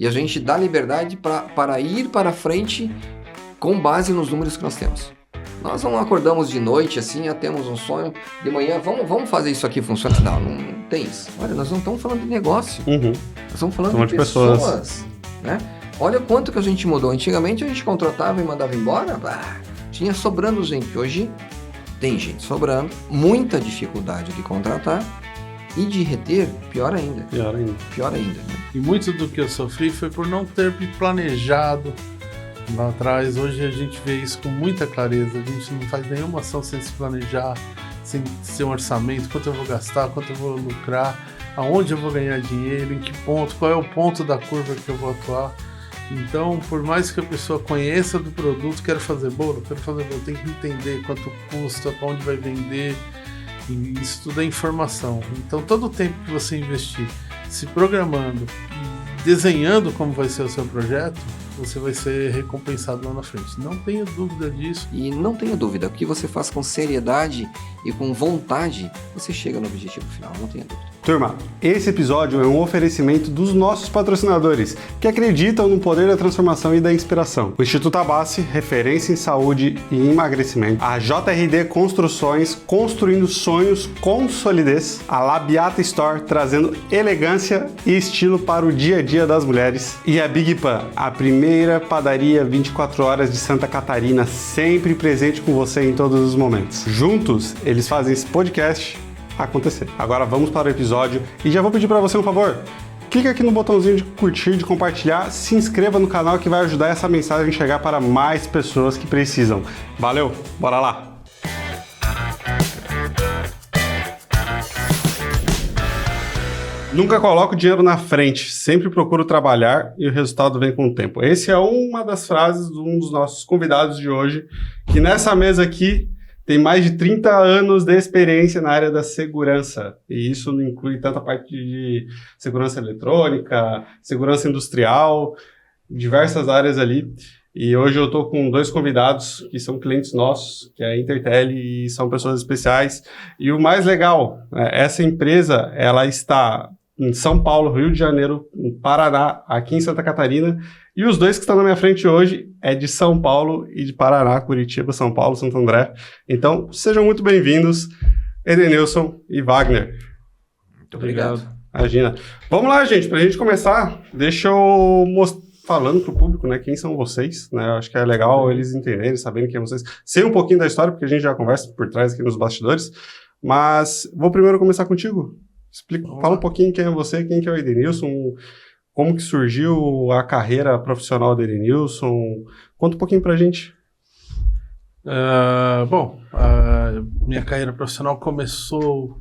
E a gente dá liberdade para ir para frente com base nos números que nós temos. Nós não acordamos de noite assim, temos um sonho, de manhã, vamos fazer isso aqui funcionar. Não tem isso. Olha, nós não estamos falando de negócio, nós estamos falando de pessoas. Né? Olha quanto que a gente mudou. Antigamente a gente contratava e mandava embora, tinha sobrando gente. Hoje tem gente sobrando, muita dificuldade de contratar e de reter, pior ainda. Né? E muito do que eu sofri foi por não ter planejado lá atrás. Hoje a gente vê isso com muita clareza. A gente não faz nenhuma ação sem se planejar, sem ser um orçamento, quanto eu vou gastar, quanto eu vou lucrar, aonde eu vou ganhar dinheiro, em que ponto, qual é o ponto da curva que eu vou atuar. Então, por mais que a pessoa conheça do produto, quero fazer bolo, tem que entender quanto custa, para onde vai vender, e isso tudo é informação. Então, todo o tempo que você investir se programando e desenhando como vai ser o seu projeto, você vai ser recompensado lá na frente. Não tenha dúvida disso. E não tenha dúvida, o que você faz com seriedade e com vontade, você chega no objetivo final, não tenha dúvida. Turma, esse episódio é um oferecimento dos nossos patrocinadores, que acreditam no poder da transformação e da inspiração. O Instituto Abassi, referência em saúde e emagrecimento. A JRD Construções, construindo sonhos com solidez. A Labiata Store, trazendo elegância e estilo para o dia a dia das mulheres. E a Big Pan, a primeira padaria 24 horas de Santa Catarina, sempre presente com você em todos os momentos. Juntos, eles fazem esse podcast acontecer. Agora vamos para o episódio e já vou pedir para você um favor. Clica aqui no botãozinho de curtir, de compartilhar, se inscreva no canal que vai ajudar essa mensagem a chegar para mais pessoas que precisam. Valeu, bora lá! Nunca coloco o dinheiro na frente, sempre procuro trabalhar e o resultado vem com o tempo. Essa é uma das frases de um dos nossos convidados de hoje, que nessa mesa aqui tem mais de 30 anos de experiência na área da segurança. E isso não inclui tanta parte de segurança eletrônica, segurança industrial, diversas áreas ali. E hoje eu estou com 2 convidados que são clientes nossos, que é a Intertel, e são pessoas especiais. E o mais legal, essa empresa ela está em São Paulo, Rio de Janeiro, em Paraná, aqui em Santa Catarina. E os 2 que estão na minha frente hoje é de São Paulo e de Paraná, Curitiba, São Paulo, Santo André. Então, sejam muito bem-vindos, Edenilson e Wagner. Muito obrigado. Imagina. Vamos lá, gente, para a gente começar, deixa eu falando para o público, né, quem são vocês, né? Eu acho que é legal eles entenderem, saberem quem é vocês. Sei um pouquinho da história, porque a gente já conversa por trás aqui nos bastidores, mas vou primeiro começar contigo. Fala um pouquinho quem é você, quem que é o Edenilson, como que surgiu a carreira profissional do Edenilson. Conta um pouquinho pra gente. Minha carreira profissional começou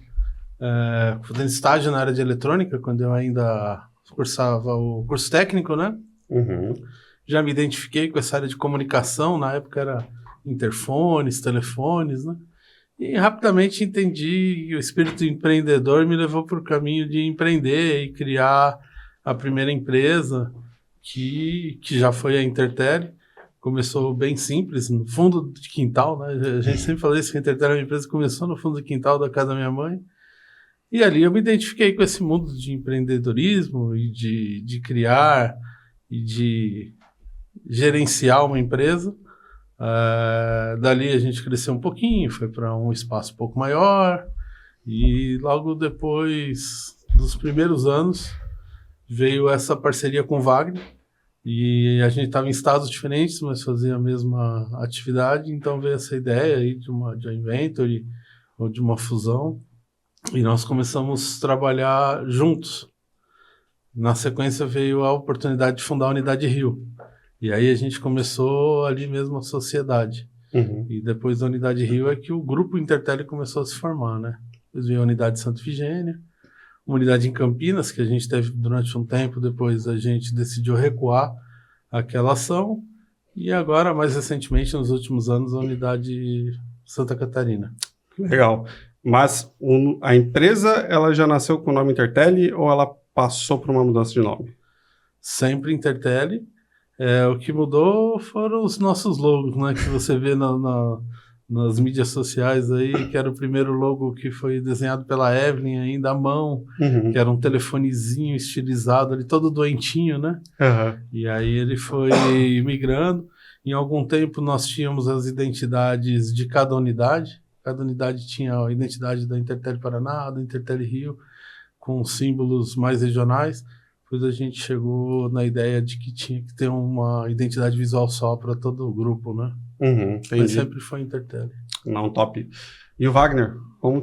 fazendo estágio na área de eletrônica, quando eu ainda cursava o curso técnico, né? Já me identifiquei com essa área de comunicação, na época era interfones, telefones, né? E rapidamente entendi que o espírito empreendedor me levou para o caminho de empreender e criar a primeira empresa, que já foi a Intertel. Começou bem simples, no fundo de quintal, né? A gente sempre fala isso, que a Intertel é uma empresa que começou no fundo do quintal da casa da minha mãe. E ali eu me identifiquei com esse mundo de empreendedorismo e de criar e de gerenciar uma empresa. Dali a gente cresceu um pouquinho, foi para um espaço um pouco maior, e logo depois dos primeiros anos veio essa parceria com o Wagner, e a gente estava em estados diferentes, mas fazia a mesma atividade, então veio essa ideia aí de uma joint venture ou de uma fusão, e nós começamos a trabalhar juntos. Na sequência veio a oportunidade de fundar a Unidade Rio. E aí a gente começou ali mesmo a sociedade. E depois da Unidade Rio é que o grupo Intertel começou a se formar, né? Depois veio a Unidade Santa Efigênia, uma unidade em Campinas, que a gente teve durante um tempo, depois a gente decidiu recuar aquela ação, e agora, mais recentemente, nos últimos anos, a Unidade Santa Catarina. Legal. Mas a empresa, ela já nasceu com o nome Intertel ou ela passou por uma mudança de nome? Sempre Intertel. O que mudou foram os nossos logos, né, que você vê no nas mídias sociais aí, que era o primeiro logo que foi desenhado pela Evelyn ainda à mão, que era um telefonezinho estilizado ali, todo doentinho, né? E aí ele foi migrando. Em algum tempo nós tínhamos as identidades de cada unidade. Cada unidade tinha a identidade da Intertel Paraná, da Intertel Rio, com símbolos mais regionais. Depois a gente chegou na ideia de que tinha que ter uma identidade visual só para todo o grupo, né? Mas sempre foi Intertel. Não, top. E o Wagner, como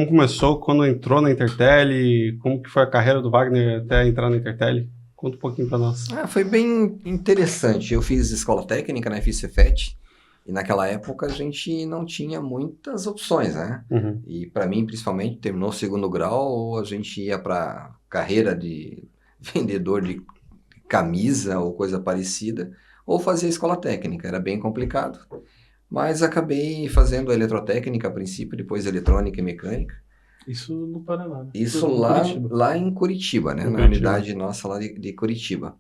começou quando entrou na Intertel? Como que foi a carreira do Wagner até entrar na Intertel? Conta um pouquinho para nós. Foi bem interessante. Eu fiz escola técnica, né? Fiz Cefet. E naquela época a gente não tinha muitas opções, né? E para mim, principalmente, terminou o segundo grau, ou a gente ia para carreira de vendedor de camisa ou coisa parecida, ou fazia escola técnica. Era bem complicado. Mas acabei fazendo a eletrotécnica a princípio, depois eletrônica e mecânica. Isso no Paraná, né? Isso lá em Curitiba, né? Na unidade nossa lá de Curitiba.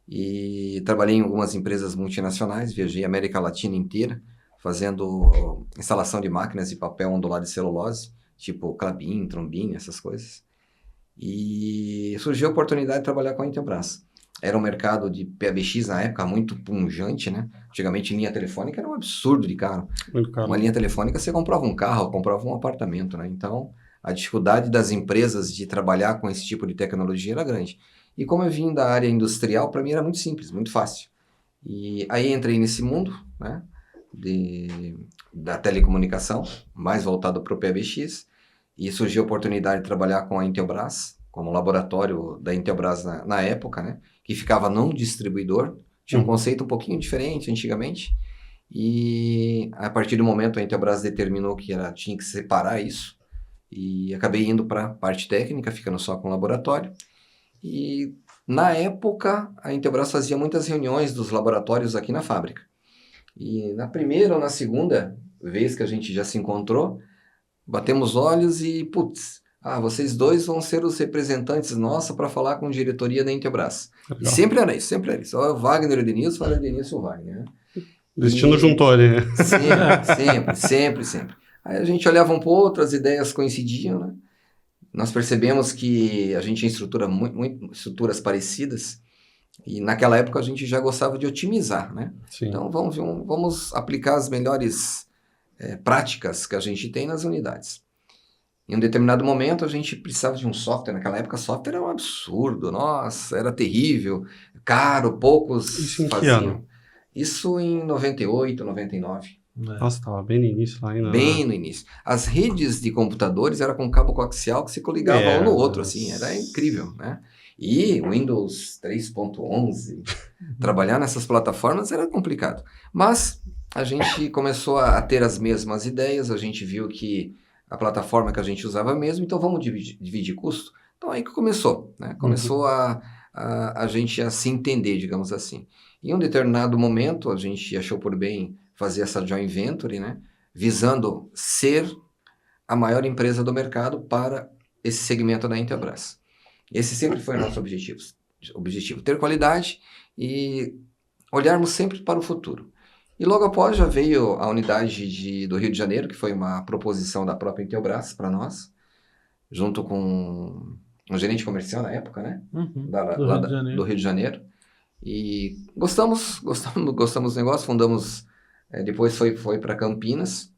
E trabalhei em algumas empresas multinacionais, viajei a América Latina inteira, fazendo instalação de máquinas de papel ondulado de celulose, tipo Klabin, Trombin, essas coisas. E surgiu a oportunidade de trabalhar com a Intelbras. Era um mercado de PBX na época muito pungente, né? Antigamente linha telefônica era um absurdo de caro. Muito caro. Uma linha telefônica você comprava um carro, comprava um apartamento, né? Então a dificuldade das empresas de trabalhar com esse tipo de tecnologia era grande. E como eu vim da área industrial, para mim era muito simples, muito fácil. E aí entrei nesse mundo, né, da telecomunicação, mais voltado para o PBX, e surgiu a oportunidade de trabalhar com a Intelbras, como laboratório da Intelbras na época, né, que ficava num distribuidor. Tinha um conceito um pouquinho diferente antigamente, e a partir do momento a Intelbras determinou que tinha que separar isso, e acabei indo para a parte técnica, ficando só com o laboratório. E na época a Intelbras fazia muitas reuniões dos laboratórios aqui na fábrica. E na primeira ou na segunda vez que a gente já se encontrou, batemos olhos e, putz, vocês dois vão ser os representantes nossos para falar com a diretoria da Intelbras. E sempre era isso, sempre era isso. O Wagner e o Denilson, fala o Denilson e o Wagner, né? Destino juntou ali, né? Sempre. Aí a gente olhava um para o outro, as ideias coincidiam, né? Nós percebemos que a gente tinha estruturas parecidas e naquela época a gente já gostava de otimizar, né? Sim. Então vamos aplicar as melhores práticas que a gente tem nas unidades. Em um determinado momento a gente precisava de um software. Naquela época software era um absurdo, nossa, era terrível, caro, poucos Isso em que faziam. ano? Isso em 98, 99. Nossa, estava bem no início lá ainda. Bem no início. As redes de computadores eram com cabo coaxial que se coligava um no outro, assim, era incrível, né? E o Windows 3.11, trabalhar nessas plataformas era complicado. Mas a gente começou a ter as mesmas ideias, a gente viu que a plataforma que a gente usava mesmo, então vamos dividir custo. Então aí que começou, né? Começou a gente a se entender, digamos assim. Em um determinado momento, a gente achou por bem fazer essa joint venture, né, visando ser a maior empresa do mercado para esse segmento da Intelbras. Esse sempre foi o nosso objetivo, ter qualidade e olharmos sempre para o futuro. E logo após já veio a unidade do Rio de Janeiro, que foi uma proposição da própria Intelbras para nós, junto com um gerente comercial na época, né, do Rio de Janeiro. E gostamos do negócio, fundamos. Depois foi para Campinas,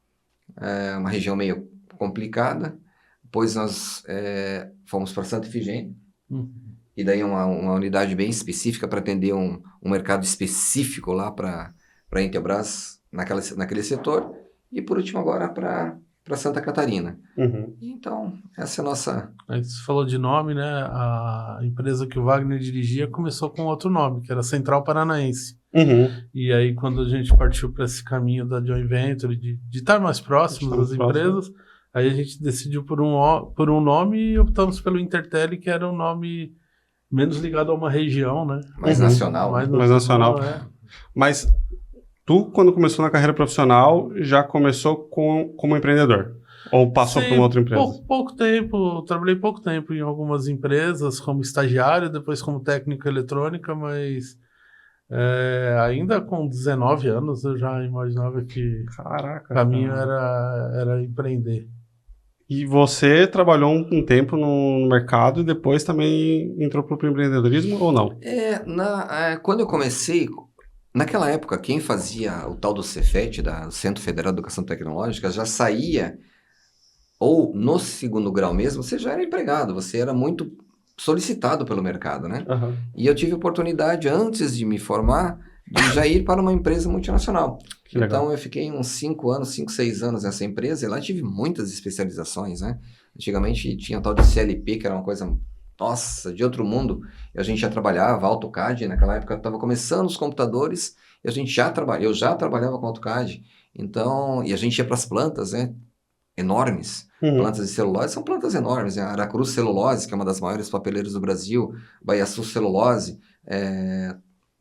uma região meio complicada. Depois nós fomos para Santa Efigênia, e daí uma unidade bem específica para atender um mercado específico lá para a Intelbras naquele setor. E por último agora para Santa Catarina. Então, essa é a nossa... Aí você falou de nome, né? A empresa que o Wagner dirigia começou com outro nome, que era Central Paranaense. E aí, quando a gente partiu para esse caminho da joint venture, de estar mais próximo das empresas, aí a gente decidiu por um nome e optamos pelo Intertel, que era um nome menos ligado a uma região, né? Mais nacional. Mais nacional. Mas tu, quando começou na carreira profissional, já começou como empreendedor? Ou passou para uma outra empresa? Pouco tempo, trabalhei pouco tempo em algumas empresas como estagiário, depois como técnico eletrônica, mas Ainda com 19 anos eu já imaginava que Caraca. o caminho era empreender. E você trabalhou um tempo no mercado e depois também entrou para o empreendedorismo ou não? Quando eu comecei, naquela época, quem fazia o tal do Cefet, do Centro Federal de Educação Tecnológica, já saía, ou no segundo grau mesmo, você já era empregado, você era muito solicitado pelo mercado, né? Uhum. E eu tive oportunidade, antes de me formar, de já ir para uma empresa multinacional. Então, eu fiquei uns 5, 6 anos nessa empresa, e lá tive muitas especializações, né? Antigamente tinha tal de CLP, que era uma coisa, nossa, de outro mundo. E a gente já trabalhava AutoCAD, naquela época estava começando os computadores, e eu já trabalhava com AutoCAD. Então, e a gente ia para as plantas, né? Enormes. Plantas de celulose são plantas enormes, né? Aracruz Celulose, que é uma das maiores papeleiras do Brasil, Baiaçu Celulose,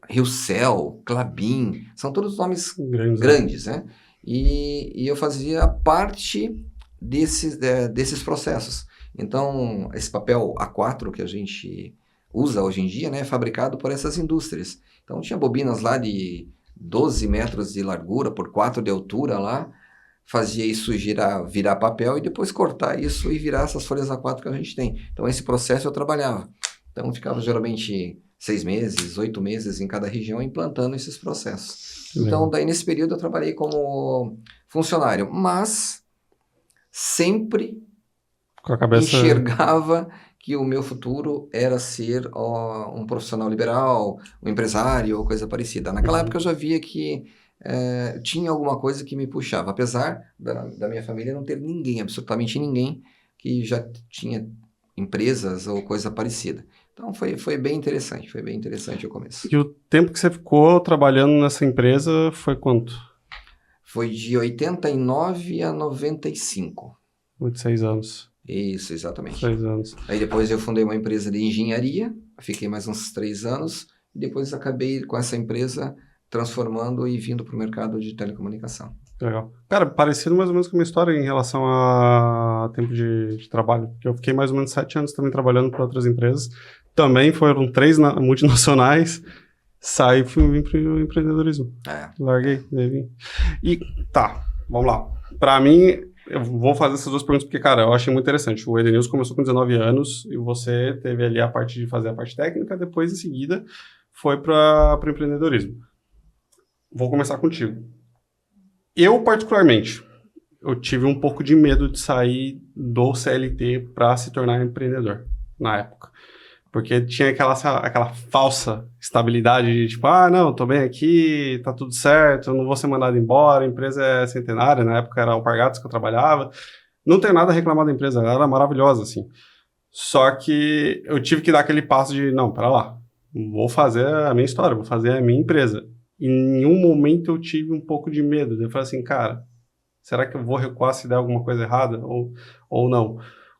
Riocel, Klabin, são todos nomes grandes, né? E eu fazia parte desses processos. Então, esse papel A4 que a gente usa hoje em dia, né, é fabricado por essas indústrias. Então, tinha bobinas lá de 12 metros de largura por 4 de altura lá, fazia isso virar papel e depois cortar isso e virar essas folhas A4 que a gente tem. Então, esse processo eu trabalhava. Então, ficava geralmente 6 meses, 8 meses em cada região implantando esses processos. Então, daí nesse período eu trabalhei como funcionário, mas sempre com a cabeça... enxergava que o meu futuro era ser um profissional liberal, um empresário ou coisa parecida. Naquela época eu já via que tinha alguma coisa que me puxava, apesar da minha família não ter ninguém, absolutamente ninguém, que já tinha empresas ou coisa parecida. Então foi bem interessante o começo. E o tempo que você ficou trabalhando nessa empresa foi quanto? Foi de 89 a 95. 6 anos. Isso, exatamente. 6 anos. Aí depois eu fundei uma empresa de engenharia, fiquei mais uns 3 anos, e depois acabei com essa empresa transformando e vindo para o mercado de telecomunicação. Legal. Cara, parecido mais ou menos com a minha história em relação a tempo de trabalho, porque eu fiquei mais ou menos 7 anos também trabalhando para outras empresas, também foram 3 multinacionais, saí e vim para o empreendedorismo. Larguei, daí vim. E tá, vamos lá. Para mim, eu vou fazer essas 2 perguntas porque, cara, eu achei muito interessante. O Edenilson começou com 19 anos e você teve ali a parte de fazer a parte técnica, depois, em seguida, foi para o empreendedorismo. Vou começar contigo. Eu, particularmente, eu tive um pouco de medo de sair do CLT para se tornar empreendedor, na época. Porque tinha aquela falsa estabilidade de tipo, não, tô bem aqui, tá tudo certo, não vou ser mandado embora, a empresa é centenária, na época era Alpargatas que eu trabalhava. Não tenho nada a reclamar da empresa, ela era maravilhosa, assim. Só que eu tive que dar aquele passo de, não, pera lá, vou fazer a minha história, vou fazer a minha empresa. E em um momento eu tive um pouco de medo. Eu falei assim, cara, será que eu vou recuar se der alguma coisa errada ou não?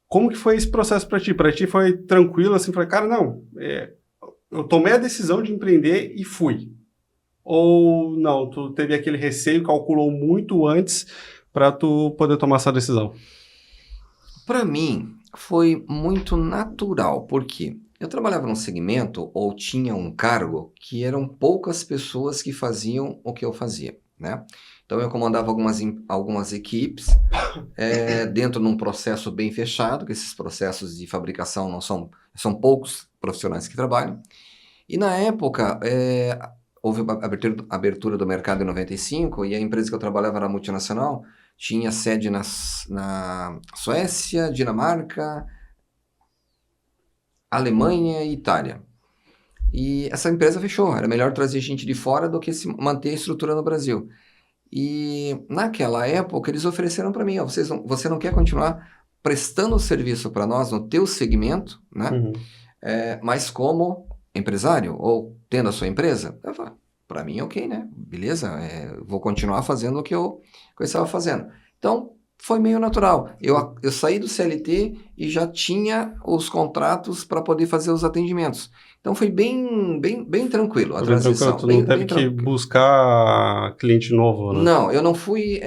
Como que foi esse processo para ti? Para ti foi tranquilo, assim, falei, cara, não, eu tomei a decisão de empreender e fui. Ou não, tu teve aquele receio, calculou muito antes para tu poder tomar essa decisão? Para mim, foi muito natural, porque eu trabalhava num segmento ou tinha um cargo que eram poucas pessoas que faziam o que eu fazia, né? Então eu comandava algumas equipes dentro de um processo bem fechado, que esses processos de fabricação não são poucos profissionais que trabalham. E na época houve a abertura do mercado em 95 e a empresa que eu trabalhava era multinacional, tinha sede na Suécia, Dinamarca, Alemanha e Itália. E essa empresa fechou, era melhor trazer gente de fora do que manter a estrutura no Brasil. E naquela época eles ofereceram para mim, você não quer continuar prestando serviço para nós no teu segmento, né? Uhum. Mas como empresário ou tendo a sua empresa? Eu falei, para mim ok, né? Beleza, vou continuar fazendo o que eu estava fazendo. Então, foi meio natural. Eu saí do CLT e já tinha os contratos para poder fazer os atendimentos. Então foi bem tranquilo a transição. Tu não teve que buscar cliente novo, né? Não, eu não fui.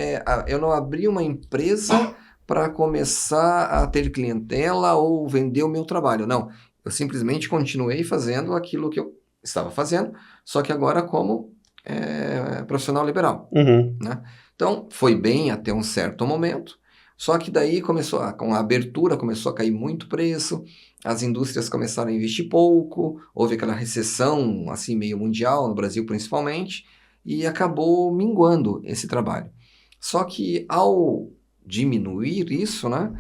Eu não abri uma empresa para começar a ter clientela ou vender o meu trabalho. Não, eu simplesmente continuei fazendo aquilo que eu estava fazendo, só que agora como profissional liberal. Né? Então, foi bem até um certo momento, só que daí com a abertura, começou a cair muito preço, as indústrias começaram a investir pouco, houve aquela recessão assim meio mundial, no Brasil principalmente, e acabou minguando esse trabalho. Só que ao diminuir isso, né,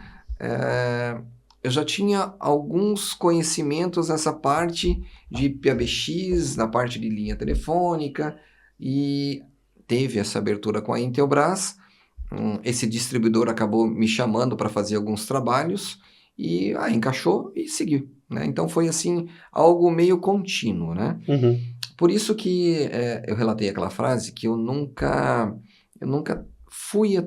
eu já tinha alguns conhecimentos nessa parte de PABX, na parte de linha telefônica, e teve essa abertura com a Intelbras. Esse distribuidor acabou me chamando para fazer alguns trabalhos e encaixou e seguiu. Né? Então foi assim, algo meio contínuo. Né? Por isso que eu relatei aquela frase que eu nunca fui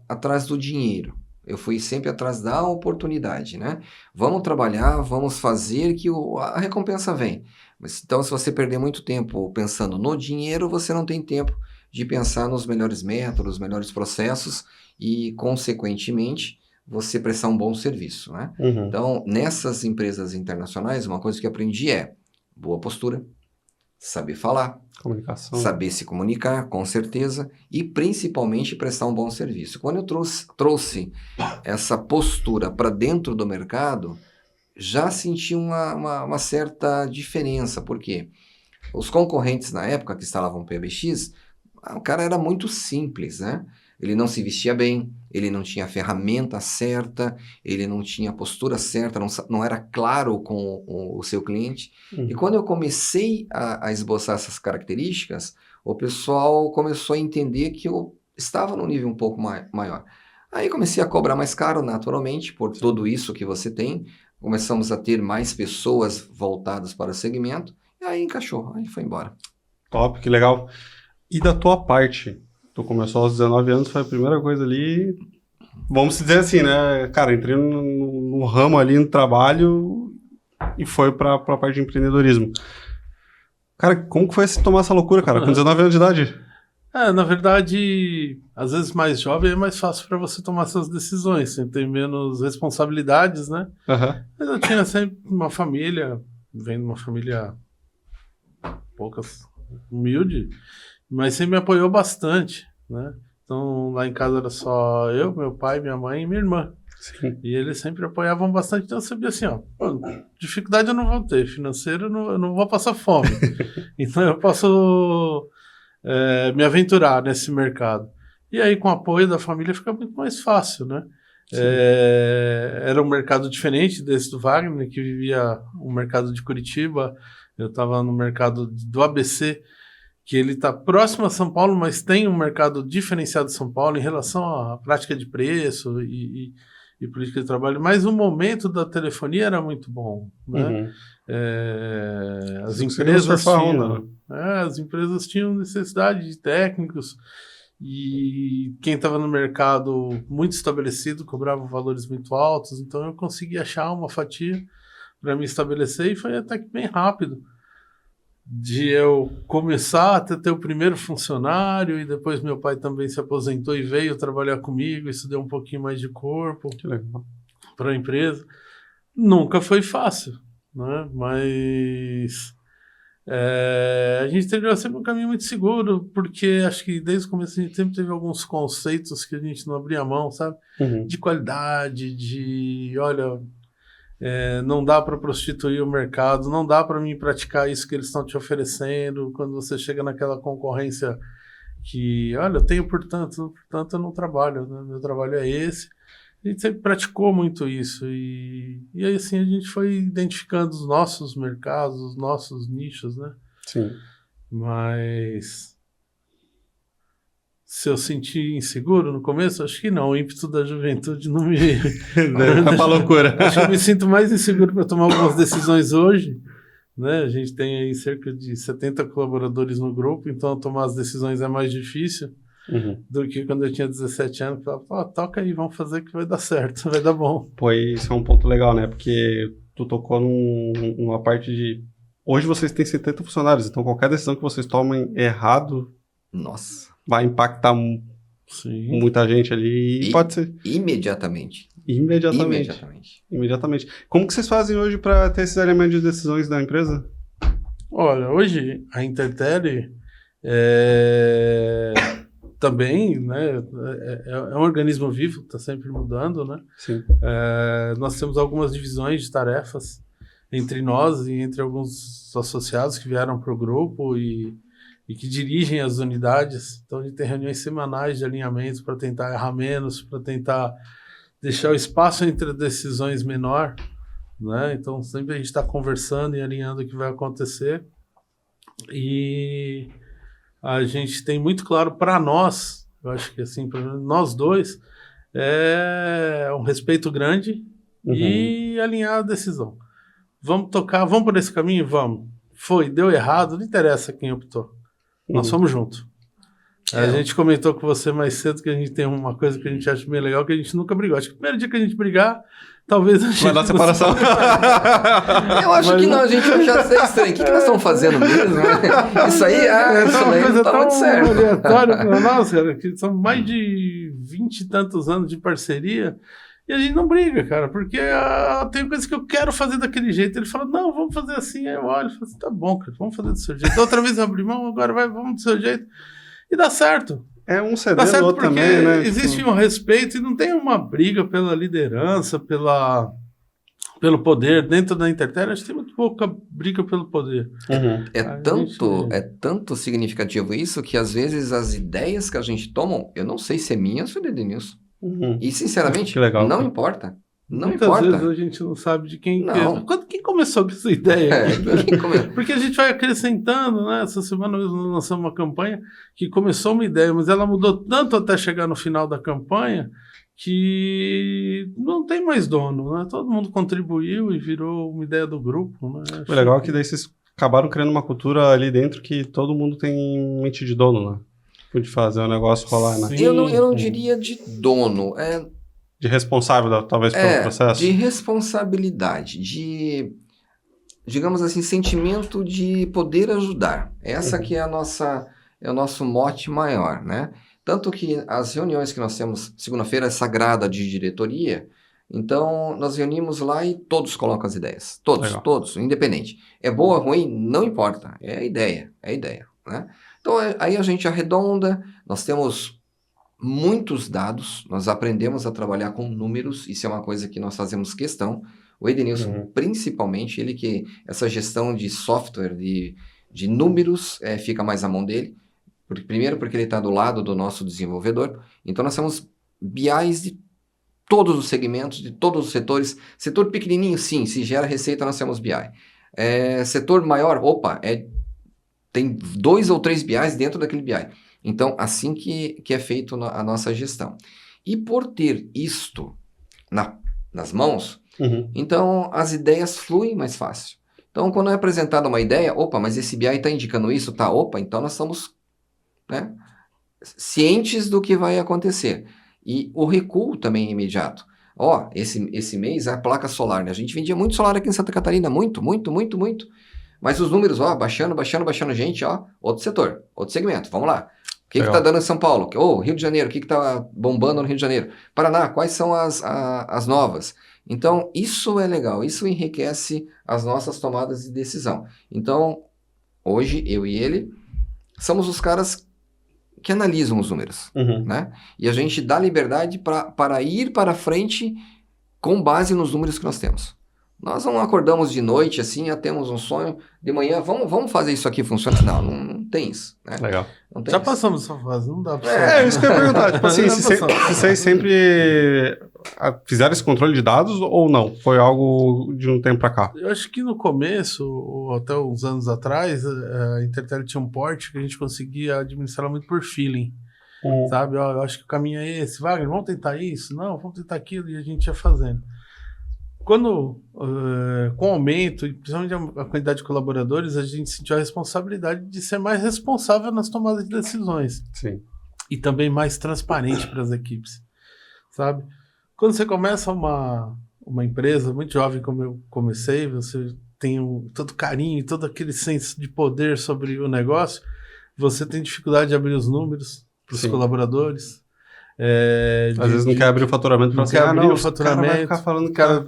atrás do dinheiro. Eu fui sempre atrás da oportunidade, né? Vamos trabalhar, vamos fazer que a recompensa vem. Mas, então, se você perder muito tempo pensando no dinheiro, você não tem tempo de pensar nos melhores métodos, melhores processos e, consequentemente, você prestar um bom serviço, né? Então, nessas empresas internacionais, uma coisa que eu aprendi é boa postura, saber falar, comunicação, saber se comunicar, com certeza, e principalmente prestar um bom serviço. Quando eu trouxe essa postura para dentro do mercado, já senti uma certa diferença, porque os concorrentes na época que instalavam PBX, o cara era muito simples, né? Ele não se vestia bem, ele não tinha a ferramenta certa, ele não tinha a postura certa, não era claro com o seu cliente. E quando eu comecei a esboçar essas características, o pessoal começou a entender que eu estava num nível um pouco maior. Aí comecei a cobrar mais caro, naturalmente, por tudo isso que você tem. Começamos a ter mais pessoas voltadas para o segmento, e aí encaixou, aí foi embora. Top, que legal. E da tua parte? Tu começou aos 19 anos, foi a primeira coisa ali, vamos dizer assim, né? Cara, entrei no ramo ali, no trabalho, e foi pra parte de empreendedorismo. Cara, como que foi tomar essa loucura, cara, com 19 anos de idade? Na verdade, às vezes mais jovem é mais fácil para você tomar essas decisões, você tem menos responsabilidades, né? Mas eu tinha sempre uma família, vem de uma família humilde, mas sempre me apoiou bastante, né? Então, lá em casa era só eu, meu pai, minha mãe e minha irmã. Sim. E eles sempre apoiavam bastante, então eu sabia assim, dificuldade eu não vou ter, financeiro eu não vou passar fome. Então eu posso me aventurar nesse mercado. E aí, com o apoio da família, fica muito mais fácil, né? Era um mercado diferente desse do Wagner, que vivia o mercado de Curitiba. Eu estava no mercado do ABC, que ele está próximo a São Paulo, mas tem um mercado diferenciado de São Paulo em relação à prática de preço e política de trabalho. Mas o momento da telefonia era muito bom, né? As empresas tinham necessidade de técnicos e quem estava no mercado muito estabelecido cobrava valores muito altos, então eu consegui achar uma fatia para me estabelecer e foi até que bem rápido. De eu começar a ter o primeiro funcionário e depois meu pai também se aposentou e veio trabalhar comigo, isso deu um pouquinho mais de corpo para a empresa. Nunca foi fácil, né? Mas a gente teve sempre um caminho muito seguro, porque acho que desde o começo a gente sempre teve alguns conceitos que a gente não abria mão, sabe? De qualidade, olha... não dá para prostituir o mercado, não dá para mim praticar isso que eles estão te oferecendo. Quando você chega naquela concorrência que, olha, eu tenho portanto eu não trabalho, né? Meu trabalho é esse. A gente sempre praticou muito isso e aí assim a gente foi identificando os nossos mercados, os nossos nichos, né? Sim. Mas se eu senti inseguro no começo, acho que não. O ímpeto da juventude não me... Tá pra loucura. Acho que eu me sinto mais inseguro para tomar algumas decisões hoje, né? A gente tem aí cerca de 70 colaboradores no grupo, então tomar as decisões é mais difícil do que quando eu tinha 17 anos. Eu falava, toca aí, vamos fazer que vai dar certo, vai dar bom. Pô, isso é um ponto legal, né? Porque tu tocou numa parte de... Hoje vocês têm 70 funcionários, então qualquer decisão que vocês tomem errado... Nossa... vai impactar muita gente ali e pode ser... Imediatamente. Como que vocês fazem hoje para ter esses elementos de decisões da empresa? Olha, hoje a Intertel também, né, é um organismo vivo, está sempre mudando, né? Sim. Nós temos algumas divisões de tarefas entre nós e entre alguns associados que vieram para o grupo e que dirigem as unidades. Então, a gente tem reuniões semanais de alinhamentos para tentar errar menos, para tentar deixar o espaço entre decisões menor, né? Então, sempre a gente está conversando e alinhando o que vai acontecer. E a gente tem muito claro para nós, eu acho que assim, para nós dois, é um respeito grande e alinhar a decisão. Vamos tocar, vamos por esse caminho? Vamos. Deu errado, não interessa quem optou. Nós somos juntos. A gente comentou com você mais cedo que a gente tem uma coisa que a gente acha meio legal, que a gente nunca brigou. Acho que o primeiro dia que a gente brigar, talvez a gente... Vai dar separação. Eu acho que não, a gente já sei estranho. O que nós estamos fazendo mesmo? Isso aí, isso aí não tá muito certo. Aleatório para nós, cara, que são mais de 20 e tantos anos de parceria, e a gente não briga, cara, porque tem coisas que eu quero fazer daquele jeito. Ele fala, não, vamos fazer assim. Aí eu olho e falo assim, tá bom, cara, vamos fazer do seu jeito. Da outra vez eu abri mão, agora vamos do seu jeito. E dá certo. É um ceder no outro também, né? Existe um respeito e não tem uma briga pela liderança, pelo poder. Dentro da Intertel, acho que tem muito pouca briga pelo poder. É tanto significativo isso que às vezes as ideias que a gente toma, eu não sei se é minha ou se é do Edenilson. E sinceramente, legal, não importa. Não Muitas importa. vezes a gente não sabe de quem Não. Quem começou com essa ideia? Quem começou? Porque a gente vai acrescentando, né? Essa semana nós lançamos uma campanha que começou uma ideia, mas ela mudou tanto até chegar no final da campanha que não tem mais dono, né? Todo mundo contribuiu e virou uma ideia do grupo, né? O legal é que daí vocês acabaram criando uma cultura ali dentro que todo mundo tem mente de dono, né? De fazer o negócio rolar, né? Eu não diria de dono, de responsável, talvez, pelo processo. De responsabilidade, de, digamos assim, sentimento de poder ajudar. Essa que é o nosso mote maior, né? Tanto que as reuniões que nós temos, segunda-feira é sagrada de diretoria, então nós reunimos lá e todos colocam as ideias. Todos, independente. É boa ou ruim, não importa. É a ideia, né? Então aí a gente arredonda, nós temos muitos dados, nós aprendemos a trabalhar com números, isso é uma coisa que nós fazemos questão. O Edenilson, principalmente, ele que essa gestão de software, de números, fica mais à mão dele. Primeiro porque ele está do lado do nosso desenvolvedor. Então nós temos BIs de todos os segmentos, de todos os setores. Setor pequenininho, sim, se gera receita, nós temos BI. Setor maior, tem 2 ou 3 BIs dentro daquele BI. Então, assim que é feito a nossa gestão. E por ter isto nas mãos, então as ideias fluem mais fácil. Então, quando é apresentada uma ideia, mas esse BI está indicando isso, então nós estamos, né, cientes do que vai acontecer. E o recuo também é imediato. Esse mês a placa solar, né? A gente vendia muito solar aqui em Santa Catarina, muito. Mas os números, baixando, gente, outro setor, outro segmento, vamos lá. O que está dando em São Paulo? Rio de Janeiro, o que está bombando no Rio de Janeiro? Paraná, quais são as novas? Então, isso é legal, isso enriquece as nossas tomadas de decisão. Então, hoje, eu e ele, somos os caras que analisam os números, né? E a gente dá liberdade para ir para frente com base nos números que nós temos. Nós não acordamos de noite assim, temos um sonho, de manhã, vamos fazer isso aqui funcionar. Não tem isso, né? Legal. Não tem Já isso. passamos essa fase, não dá pra isso que eu ia perguntar. Tipo assim, se vocês sempre fizeram esse controle de dados ou não? Foi algo de um tempo pra cá? Eu acho que no começo, ou até uns anos atrás, a Intertel tinha um porte que a gente conseguia administrar muito por feeling. Sabe? Eu acho que o caminho é esse. Wagner, vamos tentar isso? Não, vamos tentar aquilo. E a gente ia fazendo. Quando, com o aumento, e principalmente a quantidade de colaboradores, a gente sentiu a responsabilidade de ser mais responsável nas tomadas de decisões. Sim. E também mais transparente para as equipes, sabe? Quando você começa uma empresa muito jovem como eu comecei, você tem todo carinho, todo aquele senso de poder sobre o negócio, você tem dificuldade de abrir os números para os colaboradores. Às vezes não quer abrir o faturamento para quer abrir o faturamento. O cara vai ficar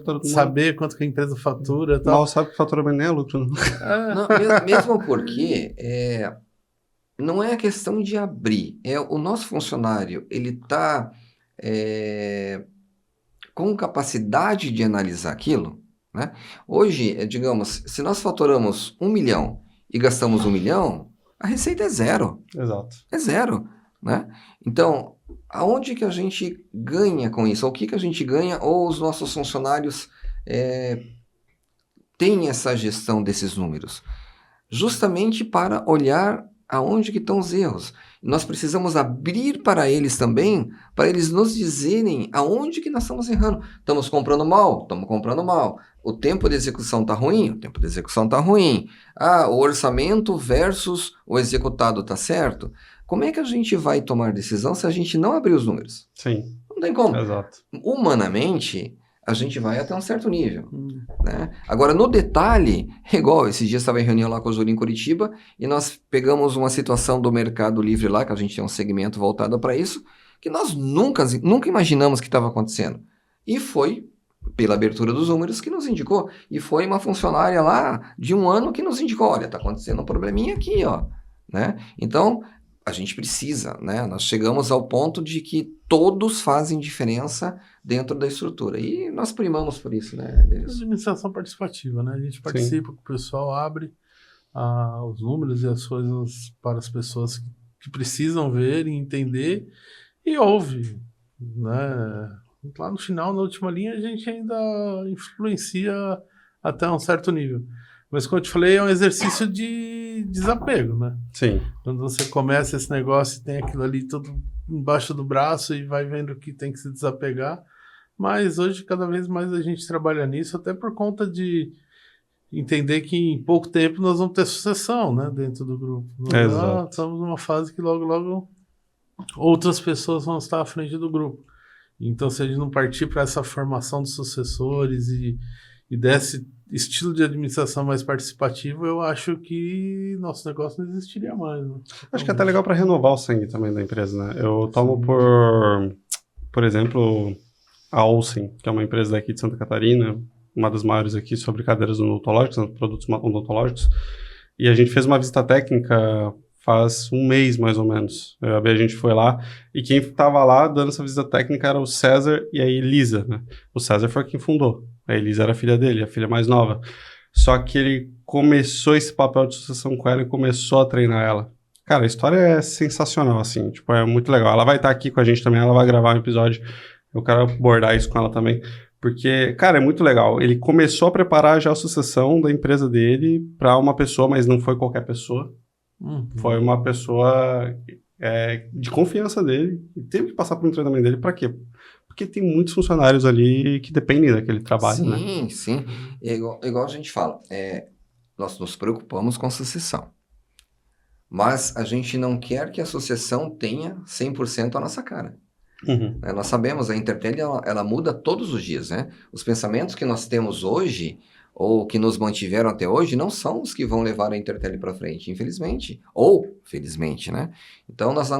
falando saber quanto que a empresa fatura e tal. Mal sabe que faturamento nem é lucro. Não. Não, mesmo porque não é a questão de abrir. O nosso funcionário, ele está com capacidade de analisar aquilo, né? Hoje, digamos, se nós faturamos 1 milhão e gastamos 1 milhão, a receita é zero. Exato. É zero, né? Então, aonde que a gente ganha com isso? Ou o que que a gente ganha? Ou os nossos funcionários têm essa gestão desses números? Justamente para olhar aonde que estão os erros. Nós precisamos abrir para eles também, para eles nos dizerem aonde que nós estamos errando. Estamos comprando mal? Estamos comprando mal. O tempo de execução está ruim? O tempo de execução está ruim. O orçamento versus o executado está certo? Como é que a gente vai tomar decisão se a gente não abrir os números? Sim. Não tem como. Exato. Humanamente, a gente vai até um certo nível. Né? Agora, no detalhe, igual, esses dias estava em reunião lá com o Júlio em Curitiba e nós pegamos uma situação do Mercado Livre lá, que a gente tem um segmento voltado para isso, que nós nunca imaginamos que estava acontecendo. E foi pela abertura dos números que nos indicou. E foi uma funcionária lá de 1 ano que nos indicou, olha, está acontecendo um probleminha aqui, ó. Né? Então, a gente precisa, né? Nós chegamos ao ponto de que todos fazem diferença dentro da estrutura. E nós primamos por isso, né? Administração participativa, né? A gente participa, o pessoal abre os números e as coisas para as pessoas que precisam ver e entender e ouve, né? Lá no final, na última linha, a gente ainda influencia até um certo nível. Mas, como eu te falei, é um exercício de desapego, né? Sim. Quando você começa esse negócio e tem aquilo ali tudo embaixo do braço e vai vendo que tem que se desapegar. Mas hoje, cada vez mais a gente trabalha nisso, até por conta de entender que em pouco tempo nós vamos ter sucessão, né? Dentro do grupo. Nós estamos numa fase que logo, logo outras pessoas vão estar à frente do grupo. Então, se a gente não partir para essa formação de sucessores e desse estilo de administração mais participativo, eu acho que nosso negócio não existiria mais. Né? Acho que é até legal para renovar o sangue também da empresa, né? Eu tomo por exemplo, a Olsen, que é uma empresa daqui de Santa Catarina, uma das maiores aqui sobre cadeiras odontológicas, produtos odontológicos, e a gente fez uma visita técnica faz 1 mês, mais ou menos. A gente foi lá, e quem estava lá dando essa visita técnica era o César e a Elisa, né? O César foi quem fundou. A Elisa era a filha dele, a filha mais nova. Só que ele começou esse papel de sucessão com ela e começou a treinar ela. Cara, a história é sensacional, assim. Tipo, é muito legal. Ela vai estar aqui com a gente também, ela vai gravar um episódio. Eu quero abordar isso com ela também. Porque, cara, é muito legal. Ele começou a preparar já a sucessão da empresa dele para uma pessoa, mas não foi qualquer pessoa. Foi uma pessoa de confiança dele. E teve que passar por um treinamento dele. Para quê? Porque tem muitos funcionários ali que dependem daquele trabalho, né? Sim. É igual a gente fala. Nós nos preocupamos com sucessão. Mas a gente não quer que a sucessão tenha 100% a nossa cara. Nós sabemos, a Intertel ela muda todos os dias, né? Os pensamentos que nós temos hoje, ou que nos mantiveram até hoje, não são os que vão levar a Intertel para frente, infelizmente. Ou felizmente, né? Então, nós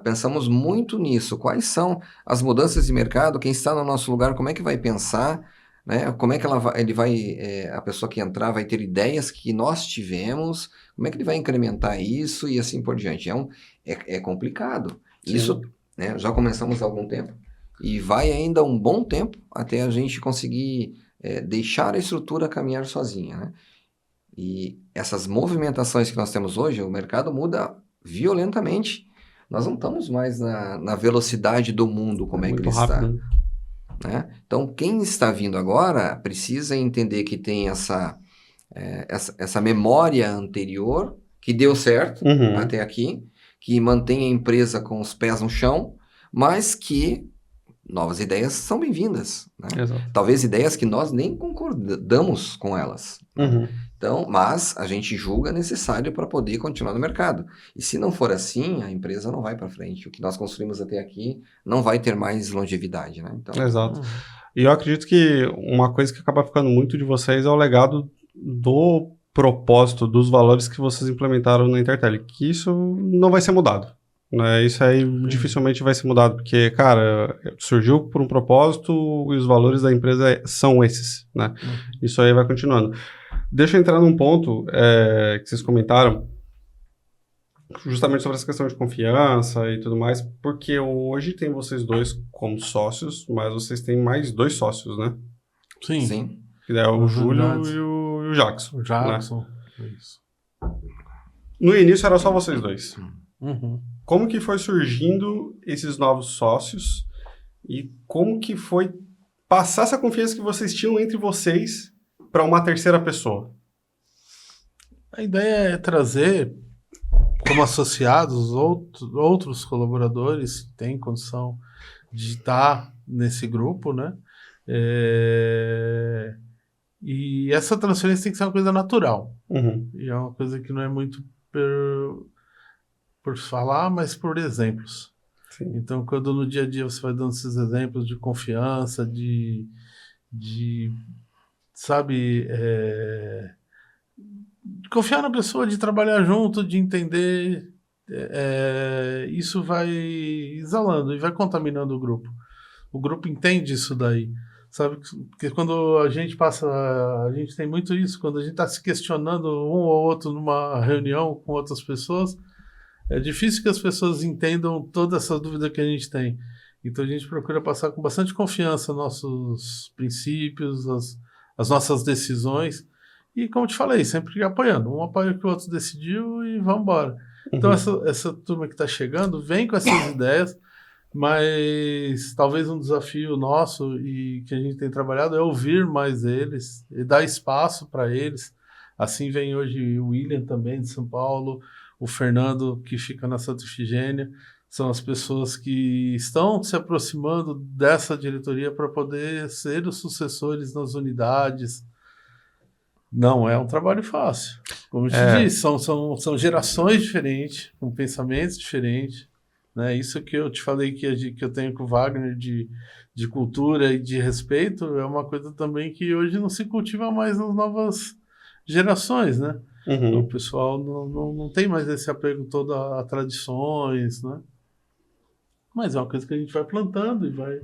pensamos muito nisso. Quais são as mudanças de mercado? Quem está no nosso lugar, como é que vai pensar? Né? Como é que a pessoa que entrar vai ter ideias que nós tivemos? Como é que ele vai incrementar isso e assim por diante? É complicado. Sim. Isso, né, já começamos há algum tempo e vai ainda um bom tempo até a gente conseguir deixar a estrutura caminhar sozinha, né? E essas movimentações que nós temos hoje, o mercado muda violentamente. Nós não estamos mais na velocidade do mundo, como é que ele rápido. Está. Né? Então, quem está vindo agora precisa entender que tem essa memória anterior que deu certo até aqui, que mantém a empresa com os pés no chão, mas que novas ideias são bem-vindas. Né? Talvez ideias que nós nem concordamos com elas. Então, mas a gente julga necessário para poder continuar no mercado. E se não for assim, a empresa não vai para frente. O que nós construímos até aqui não vai ter mais longevidade. Né? Então, exato. E eu acredito que uma coisa que acaba ficando muito de vocês é o legado do propósito, dos valores que vocês implementaram na Intertel. Que isso não vai ser mudado. né? Isso aí dificilmente vai ser mudado, porque, cara, surgiu por um propósito e os valores da empresa são esses, né? Isso aí vai continuando. Deixa eu entrar num ponto que vocês comentaram, justamente sobre essa questão de confiança e tudo mais, porque hoje tem vocês dois como sócios, mas vocês têm mais 2 sócios, né? Sim. Que é o Júlio e o Jackson. O Jackson, né? isso. No início era só vocês dois. Uhum. Como que foi surgindo esses novos sócios e como que foi passar essa confiança que vocês tinham entre vocês para uma terceira pessoa? A ideia é trazer como associados outros colaboradores que têm condição de estar nesse grupo, né? E essa transferência tem que ser uma coisa natural. Uhum. E é uma coisa que não é muito por falar, mas por exemplos. Sim. Então, quando no dia a dia você vai dando esses exemplos de confiança, de sabe, de confiar na pessoa, de trabalhar junto, de entender, isso vai exalando e vai contaminando o grupo. O grupo entende isso daí. Sabe, porque quando a gente tem muito isso, quando a gente está se questionando um ou outro numa reunião com outras pessoas, é difícil que as pessoas entendam toda essa dúvida que a gente tem. Então a gente procura passar com bastante confiança nossos princípios, as nossas decisões, e como te falei, sempre apoiando. Um apoia o que o outro decidiu e vamos embora. Então essa turma que está chegando vem com essas ideias, mas talvez um desafio nosso e que a gente tem trabalhado é ouvir mais eles e dar espaço para eles. Assim vem hoje o William também de São Paulo, o Fernando que fica na Santa Efigênia. São as pessoas que estão se aproximando dessa diretoria para poder ser os sucessores nas unidades. Não é um trabalho fácil. Como eu te disse, são gerações diferentes, com pensamentos diferentes. Né? Isso que eu te falei que eu tenho com o Wagner de cultura e de respeito é uma coisa também que hoje não se cultiva mais nas novas gerações, né? Então, o pessoal não tem mais esse apego todo a tradições, né? Mas é uma coisa que a gente vai plantando e vai...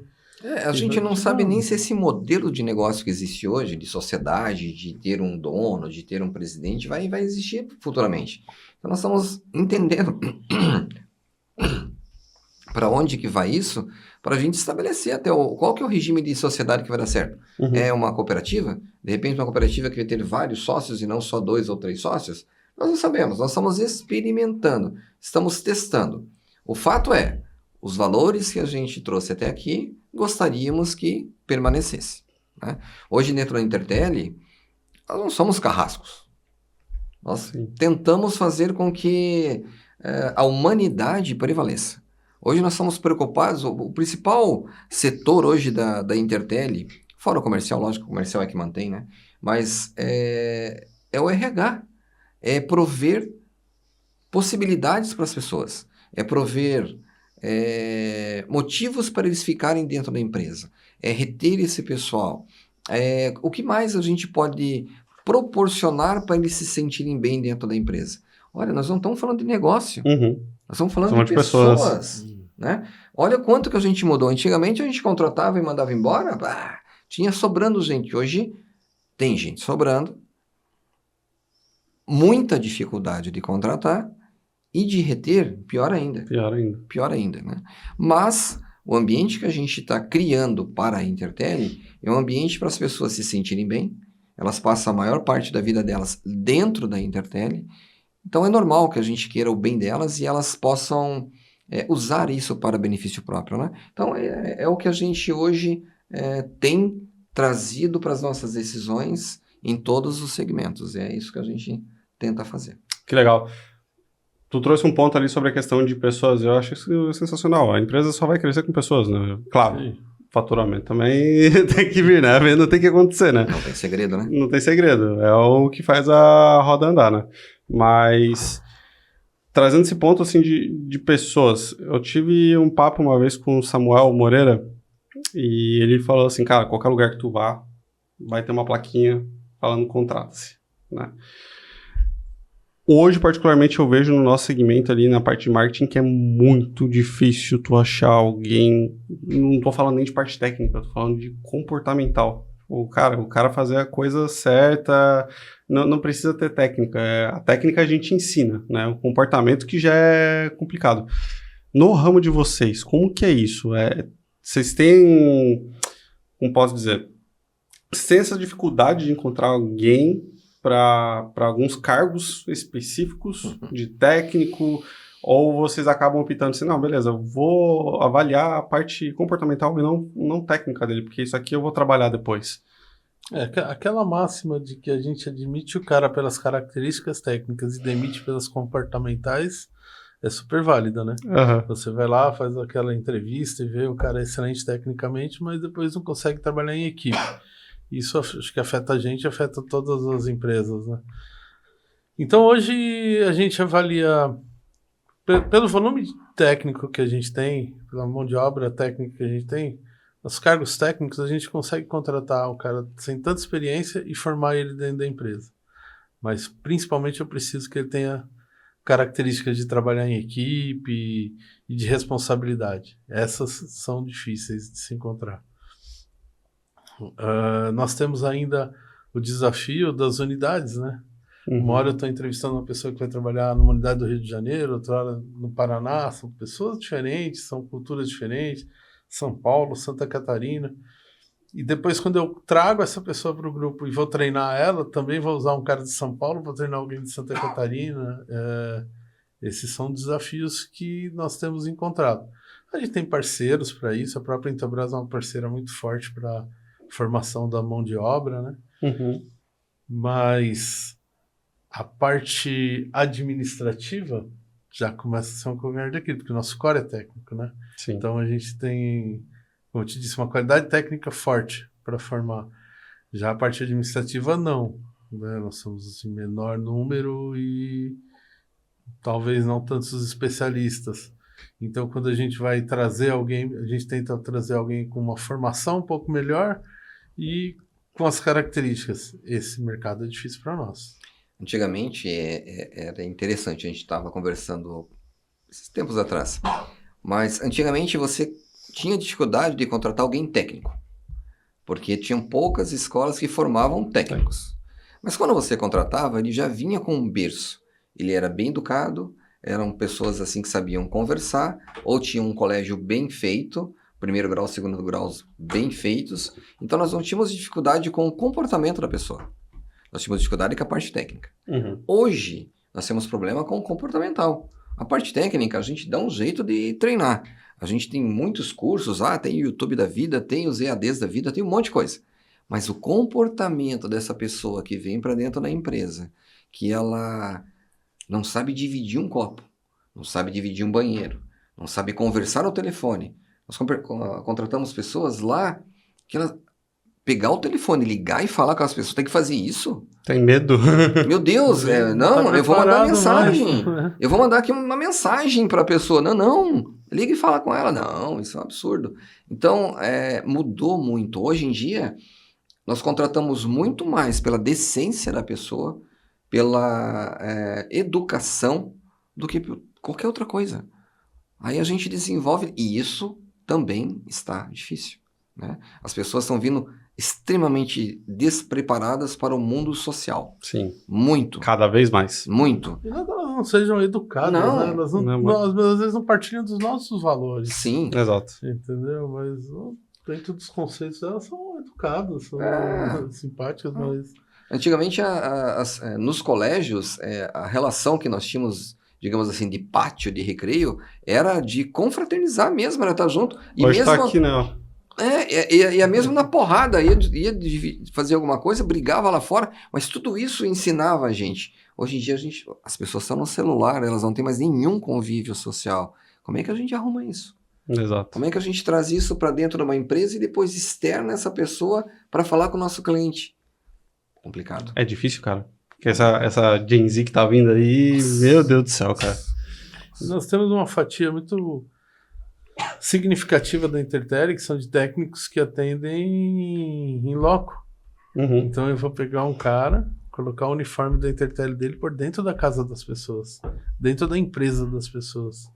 A gente não sabe nem se esse modelo de negócio que existe hoje, de sociedade, de ter um dono, de ter um presidente, vai existir futuramente. Então nós estamos entendendo para onde que vai isso, para a gente estabelecer até qual que é o regime de sociedade que vai dar certo. É uma cooperativa? De repente uma cooperativa que vai ter vários sócios e não só 2 ou 3 sócios? Nós não sabemos, nós estamos experimentando, estamos testando. O fato é, os valores que a gente trouxe até aqui, gostaríamos que permanecesse. Né? Hoje dentro da Intertel, nós não somos carrascos. Nós tentamos fazer com que a humanidade prevaleça. Hoje nós estamos preocupados, o principal setor hoje da Intertel, fora o comercial, lógico, o comercial é que mantém, né? Mas é o RH, é prover possibilidades para as pessoas, é prover motivos para eles ficarem dentro da empresa, é reter esse pessoal. O que mais a gente pode proporcionar para eles se sentirem bem dentro da empresa? Olha, nós não estamos falando de negócio, nós estamos falando de pessoas. Né? Olha quanto que a gente mudou. Antigamente a gente contratava e mandava embora, tinha sobrando gente. Hoje tem gente sobrando, muita dificuldade de contratar e de reter, pior ainda. Pior ainda, né? Mas o ambiente que a gente está criando para a Intertel é um ambiente para as pessoas se sentirem bem, elas passam a maior parte da vida delas dentro da Intertel, então é normal que a gente queira o bem delas e elas possam usar isso para benefício próprio, né? Então é o que a gente hoje tem trazido para as nossas decisões em todos os segmentos, é isso que a gente tenta fazer. Que legal. Tu trouxe um ponto ali sobre a questão de pessoas, eu acho isso sensacional. A empresa só vai crescer com pessoas, né? Claro, faturamento também tem que vir, né? A venda tem que acontecer, né? Não tem segredo, né? Não tem segredo, é o que faz a roda andar, né? Mas, trazendo esse ponto, assim, de pessoas, eu tive um papo uma vez com o Samuel Moreira e ele falou assim, cara, qualquer lugar que tu vá, vai ter uma plaquinha falando contrata-se, né? hoje, particularmente, eu vejo no nosso segmento ali, na parte de marketing, que é muito difícil tu achar alguém, não tô falando nem de parte técnica, tô falando de comportamental. O cara fazer a coisa certa, não precisa ter técnica. A técnica a gente ensina, né? O comportamento que já é complicado. No ramo de vocês, como que é isso? Vocês têm, como posso dizer, vocês têm essa dificuldade de encontrar alguém para alguns cargos específicos de técnico, ou vocês acabam optando assim, não, beleza, eu vou avaliar a parte comportamental e não técnica dele, porque isso aqui eu vou trabalhar depois. Aquela máxima de que a gente admite o cara pelas características técnicas e demite pelas comportamentais é super válida, né? Uhum. Você vai lá, faz aquela entrevista e vê o cara é excelente tecnicamente, mas depois não consegue trabalhar em equipe. Isso acho que afeta a gente, afeta todas as empresas, né? Então hoje a gente avalia pelo volume técnico que a gente tem, pela mão de obra técnica que a gente tem, os cargos técnicos a gente consegue contratar o cara sem tanta experiência e formar ele dentro da empresa. Mas principalmente eu preciso que ele tenha características de trabalhar em equipe e de responsabilidade. Essas são difíceis de se encontrar. Nós temos ainda o desafio das unidades, né? Uma hora eu estou entrevistando uma pessoa que vai trabalhar numa unidade do Rio de Janeiro, outra hora no Paraná, são pessoas diferentes, são culturas diferentes, São Paulo, Santa Catarina. E depois, quando eu trago essa pessoa para o grupo e vou treinar ela, também vou usar um cara de São Paulo, vou treinar alguém de Santa Catarina. Esses são desafios que nós temos encontrado. A gente tem parceiros para isso, a própria Intelbras é uma parceira muito forte para formação da mão de obra, né? Mas a parte administrativa já começa a ser um calcanhar daquilo, porque o nosso core é técnico, né? Sim. Então a gente tem, como eu te disse, uma qualidade técnica forte para formar. Já a parte administrativa, não. Né? Nós somos assim, menor número e talvez não tantos especialistas. Então, quando a gente vai trazer alguém, a gente tenta trazer alguém com uma formação um pouco melhor e com as características. Esse mercado é difícil para nós. Antigamente era interessante, a gente estava conversando esses tempos atrás, mas antigamente você tinha dificuldade de contratar alguém técnico, porque tinham poucas escolas que formavam técnicos. Mas quando você contratava, ele já vinha com um berço, ele era bem educado, eram pessoas assim que sabiam conversar, ou tinham um colégio bem feito, primeiro grau, segundo grau bem feitos, então nós não tínhamos dificuldade com o comportamento da pessoa. Nós tínhamos dificuldade com a parte técnica. Hoje, nós temos problema com o comportamental. A parte técnica, a gente dá um jeito de treinar. A gente tem muitos cursos, tem o YouTube da vida, tem os EADs da vida, tem um monte de coisa. Mas o comportamento dessa pessoa que vem para dentro da empresa, que ela não sabe dividir um copo, não sabe dividir um banheiro, não sabe conversar no telefone. Nós contratamos pessoas lá que elas... Pegar o telefone, ligar e falar com as pessoas, tem que fazer isso? Tem medo? Meu Deus, não, eu vou mandar mensagem. Eu vou mandar aqui uma mensagem para a pessoa. Não, liga e fala com ela. Não, isso é um absurdo. Então, mudou muito. Hoje em dia, nós contratamos muito mais pela decência da pessoa, pela educação, do que qualquer outra coisa. Aí a gente desenvolve, e isso também está difícil. Né? As pessoas estão vindo extremamente despreparadas para o mundo social. Sim. Muito. Cada vez mais. Muito. E não que elas não sejam educadas, Não. né? Elas às vezes não partilham dos nossos valores. Sim. Exato. Entendeu? Mas dentro dos conceitos elas são educadas, são simpáticas, mas... Antigamente, nos colégios, a relação que nós tínhamos, digamos assim, de pátio, de recreio, era de confraternizar mesmo, era estar junto. E hoje mesmo... tá aqui, né? E mesmo na porrada, ia fazer alguma coisa, brigava lá fora, mas tudo isso ensinava a gente. Hoje em dia, as pessoas estão no celular, elas não têm mais nenhum convívio social. Como é que a gente arruma isso? Exato. Como é que a gente traz isso para dentro de uma empresa e depois externa essa pessoa para falar com o nosso cliente? Complicado. É difícil, cara. Porque essa Gen Z que tá vindo aí, meu Deus do céu, cara. Nós temos uma fatia muito significativa da Intertele, que são de técnicos que atendem em loco. Então eu vou pegar um cara colocar o uniforme da Intertel dele por dentro da casa das pessoas, dentro da empresa das pessoas.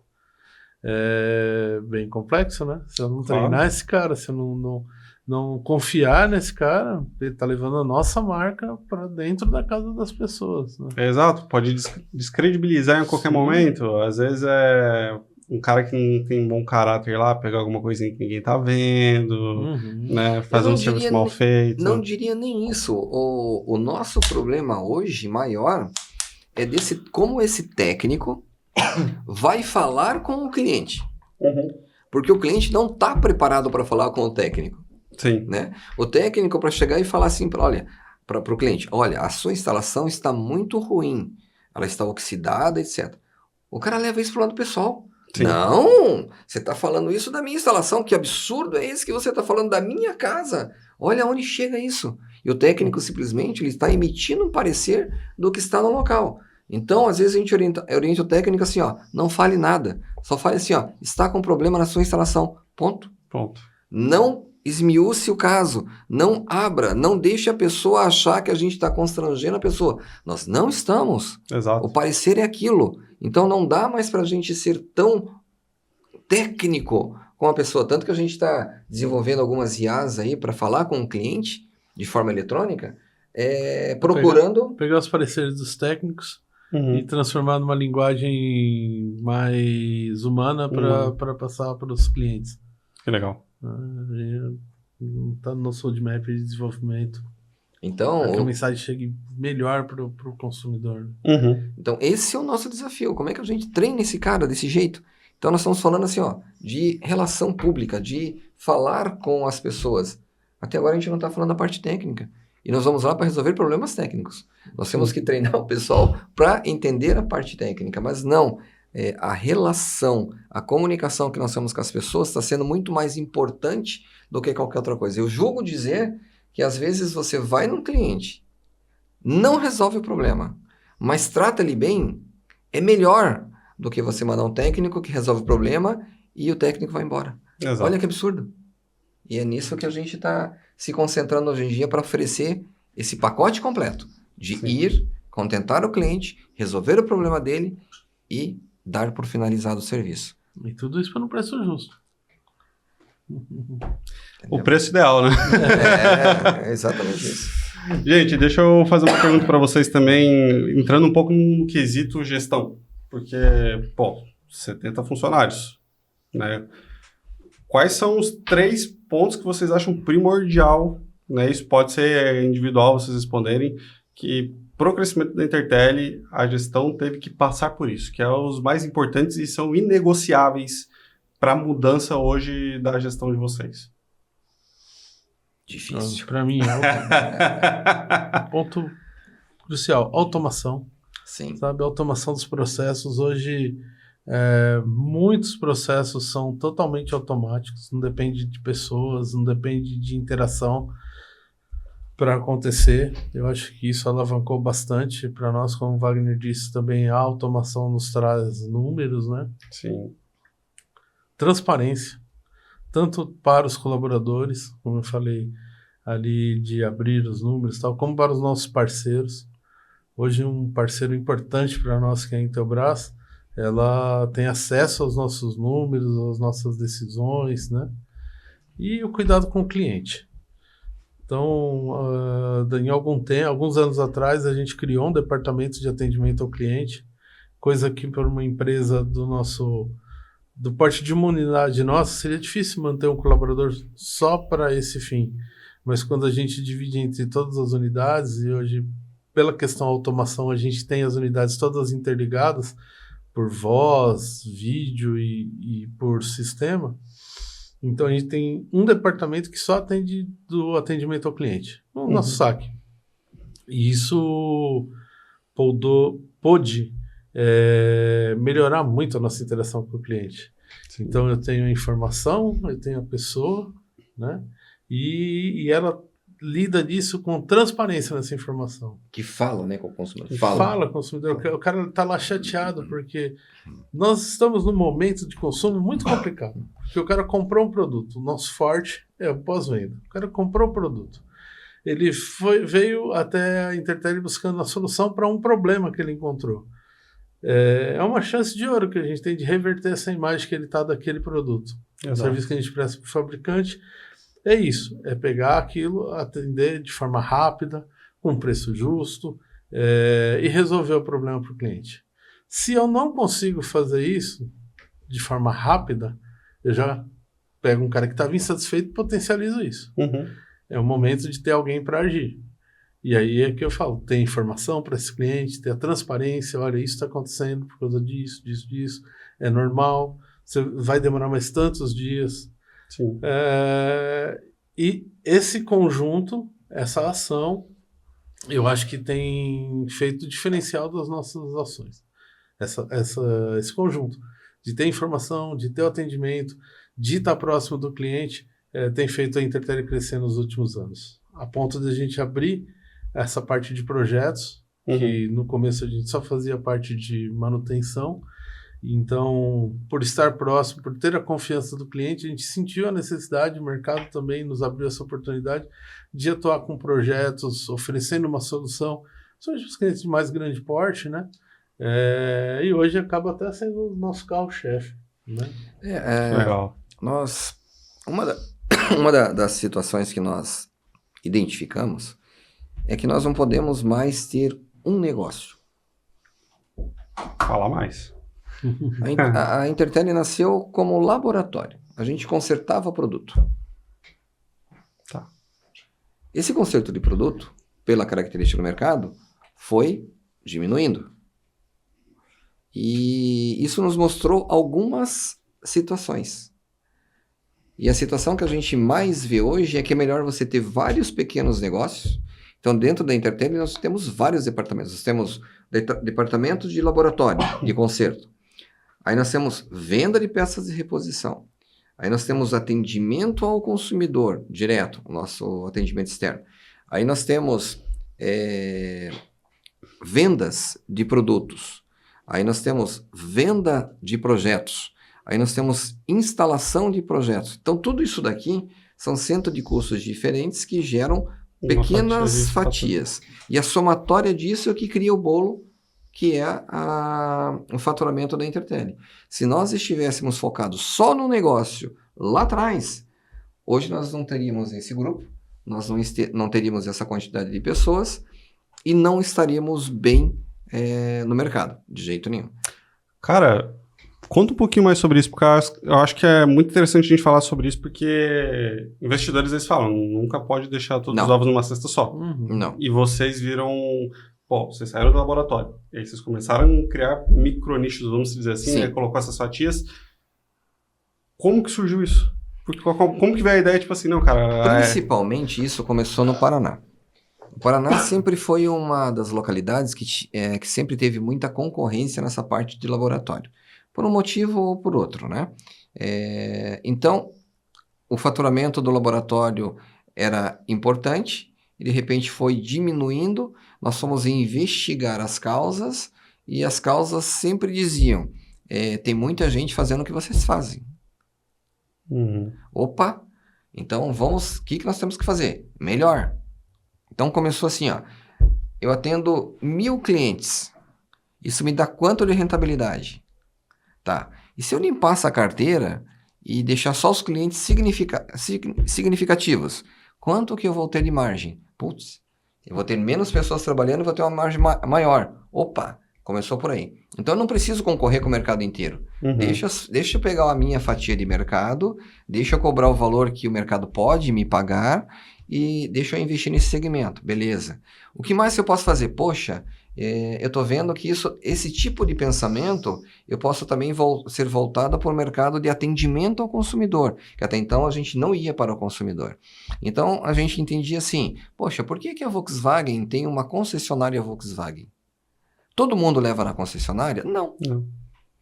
É bem complexo, né? Se eu não treinar esse cara, se eu não confiar nesse cara, ele tá levando a nossa marca para dentro da casa das pessoas, né? Exato, pode descredibilizar em qualquer momento. Às vezes é um cara que não tem um bom caráter lá, pegar alguma coisinha que ninguém tá vendo, né? Fazer um serviço mal feito. Não diria nem isso. O nosso problema hoje maior é como esse técnico vai falar com o cliente. Porque o cliente não está preparado para falar com o técnico. Sim. Né? O técnico para chegar e falar assim para o cliente, olha, a sua instalação está muito ruim, ela está oxidada, etc. O cara leva isso para o lado pessoal. Sim. Não, você está falando isso da minha instalação, que absurdo é esse que você está falando da minha casa? Olha onde chega isso. E o técnico simplesmente ele está emitindo um parecer do que está no local. Então, às vezes a gente orienta o técnico assim, ó, não fale nada, só fale assim, ó, está com problema na sua instalação, ponto. Não esmiúce o caso, não abra, não deixe a pessoa achar que a gente está constrangendo a pessoa. Nós não estamos. Exato. O parecer é aquilo. Então não dá mais para a gente ser tão técnico com a pessoa. Tanto que a gente está desenvolvendo algumas IAs aí para falar com o cliente de forma eletrônica, procurando... Pegar os pareceres dos técnicos e transformar numa linguagem mais humana para passar para os clientes. Que legal. Está no nosso roadmap de desenvolvimento. Então, que a mensagem chegue melhor para o consumidor. Então, esse é o nosso desafio. Como é que a gente treina esse cara desse jeito? Então, nós estamos falando assim, ó, de relação pública, de falar com as pessoas. Até agora a gente não está falando da parte técnica. E nós vamos lá para resolver problemas técnicos. Nós temos que treinar o pessoal para entender a parte técnica, mas não. A relação, a comunicação que nós temos com as pessoas está sendo muito mais importante do que qualquer outra coisa. Eu julgo dizer que às vezes você vai num cliente, não resolve o problema, mas trata ele bem, é melhor do que você mandar um técnico que resolve o problema e o técnico vai embora. Exato. Olha que absurdo. E é nisso que a gente está se concentrando hoje em dia para oferecer esse pacote completo de ir, contentar o cliente, resolver o problema dele e dar por finalizado o serviço. E tudo isso para um preço justo. O preço ideal, né? É exatamente isso. Gente, deixa eu fazer uma pergunta para vocês também, entrando um pouco no quesito gestão. Porque, 70 funcionários, né? Quais são os 3 pontos que vocês acham primordial, né? Isso pode ser individual, vocês responderem, que para o crescimento da Intertel, a gestão teve que passar por isso, que é os mais importantes e são inegociáveis para a mudança hoje da gestão de vocês. Difícil. Para mim, é o ponto crucial. Automação. Sim. Sabe, a automação dos processos. Hoje, muitos processos são totalmente automáticos, não depende de pessoas, não depende de interação para acontecer. Eu acho que isso alavancou bastante para nós, como o Wagner disse, também a automação nos traz números, né? Sim. Transparência, tanto para os colaboradores, como eu falei ali, de abrir os números, tal, como para os nossos parceiros. Hoje um parceiro importante para nós, que é a Intelbras, ela tem acesso aos nossos números, às nossas decisões, né? E o cuidado com o cliente. Então, em alguns anos atrás, a gente criou um departamento de atendimento ao cliente, coisa que para uma empresa do porte de uma unidade nossa, seria difícil manter um colaborador só para esse fim. Mas quando a gente divide entre todas as unidades, e hoje, pela questão automação, a gente tem as unidades todas interligadas por voz, vídeo e por sistema. Então, a gente tem um departamento que só atende do atendimento ao cliente, o nosso saque. E isso pôde melhorar muito a nossa interação com o cliente. Sim. Então, eu tenho a informação, eu tenho a pessoa, né? E ela lida disso com transparência nessa informação. Que fala, né, com o consumidor. Fala com o consumidor. O cara está lá chateado, porque nós estamos num momento de consumo muito complicado. Porque o cara comprou um produto. O nosso forte é o pós-venda. O cara comprou o produto. Ele veio até a Intertel buscando a solução para um problema que ele encontrou. É uma chance de ouro que a gente tem de reverter essa imagem que ele está daquele produto. O serviço que a gente presta para o fabricante é isso, é pegar aquilo, atender de forma rápida, com preço justo, e resolver o problema para o cliente. Se eu não consigo fazer isso de forma rápida, eu já pego um cara que estava insatisfeito e potencializo isso. É o momento de ter alguém para agir. E aí é que eu falo, ter informação para esse cliente, ter a transparência, olha, isso está acontecendo por causa disso, é normal, você vai demorar mais tantos dias. Sim. E esse conjunto, essa ação, eu acho que tem feito o diferencial das nossas ações. Esse conjunto de ter informação, de ter o atendimento, de estar próximo do cliente, tem feito a Intertel crescer nos últimos anos. A ponto de a gente abrir essa parte de projetos, que no começo a gente só fazia parte de manutenção. Então, por estar próximo, por ter a confiança do cliente, a gente sentiu a necessidade, o mercado também nos abriu essa oportunidade de atuar com projetos, oferecendo uma solução, são os clientes de mais grande porte, né? E hoje acaba até sendo o nosso carro-chefe, né? Legal. Uma das situações que nós identificamos é que nós não podemos mais ter um negócio. Fala mais. A Intertel nasceu como laboratório. A gente consertava produto. Tá. Esse conserto de produto, pela característica do mercado, foi diminuindo. E isso nos mostrou algumas situações. E a situação que a gente mais vê hoje é que é melhor você ter vários pequenos negócios. Então, dentro da Intertel, nós temos vários departamentos. Nós temos departamento de laboratório, de conserto. Aí nós temos venda de peças de reposição. Aí nós temos atendimento ao consumidor, direto, o nosso atendimento externo. Aí nós temos vendas de produtos. Aí nós temos venda de projetos. Aí nós temos instalação de projetos. Então, tudo isso daqui são centros de custos diferentes que geram pequenas fatias. E a somatória disso é o que cria o bolo, que é o faturamento da Intertel. Se nós estivéssemos focados só no negócio lá atrás, hoje nós não teríamos esse grupo, nós não teríamos essa quantidade de pessoas e não estaríamos bem no mercado, de jeito nenhum. Cara, conta um pouquinho mais sobre isso, porque eu acho que é muito interessante a gente falar sobre isso, porque investidores, eles falam, nunca pode deixar todos os ovos numa cesta só. Não. E vocês viram... Pô, vocês saíram do laboratório, e aí vocês começaram a criar micronichos, vamos dizer assim, né? Colocou essas fatias. Como que surgiu isso? Como que veio a ideia, tipo assim, não, cara... Principalmente isso começou no Paraná. O Paraná sempre foi uma das localidades que sempre teve muita concorrência nessa parte de laboratório. Por um motivo ou por outro, né? Então, o faturamento do laboratório era importante, e de repente foi diminuindo, nós fomos investigar as causas, e as causas sempre diziam, tem muita gente fazendo o que vocês fazem. Opa, então o que nós temos que fazer? Melhor. Então começou assim, ó, eu atendo 1.000 clientes, isso me dá quanto de rentabilidade? Tá, e se eu limpar essa carteira e deixar só os clientes significativos, quanto que eu vou ter de margem? Putz, eu vou ter menos pessoas trabalhando e vou ter uma margem maior. Opa, começou por aí. Então eu não preciso concorrer com o mercado inteiro. Deixa eu pegar a minha fatia de mercado, deixa eu cobrar o valor que o mercado pode me pagar e deixa eu investir nesse segmento. Beleza. O que mais eu posso fazer? Poxa, eu estou vendo que esse tipo de pensamento eu posso também ser voltado para o mercado de atendimento ao consumidor, que até então a gente não ia para o consumidor. Então a gente entendia assim, poxa, por que a Volkswagen tem uma concessionária Volkswagen? Todo mundo leva na concessionária? Não.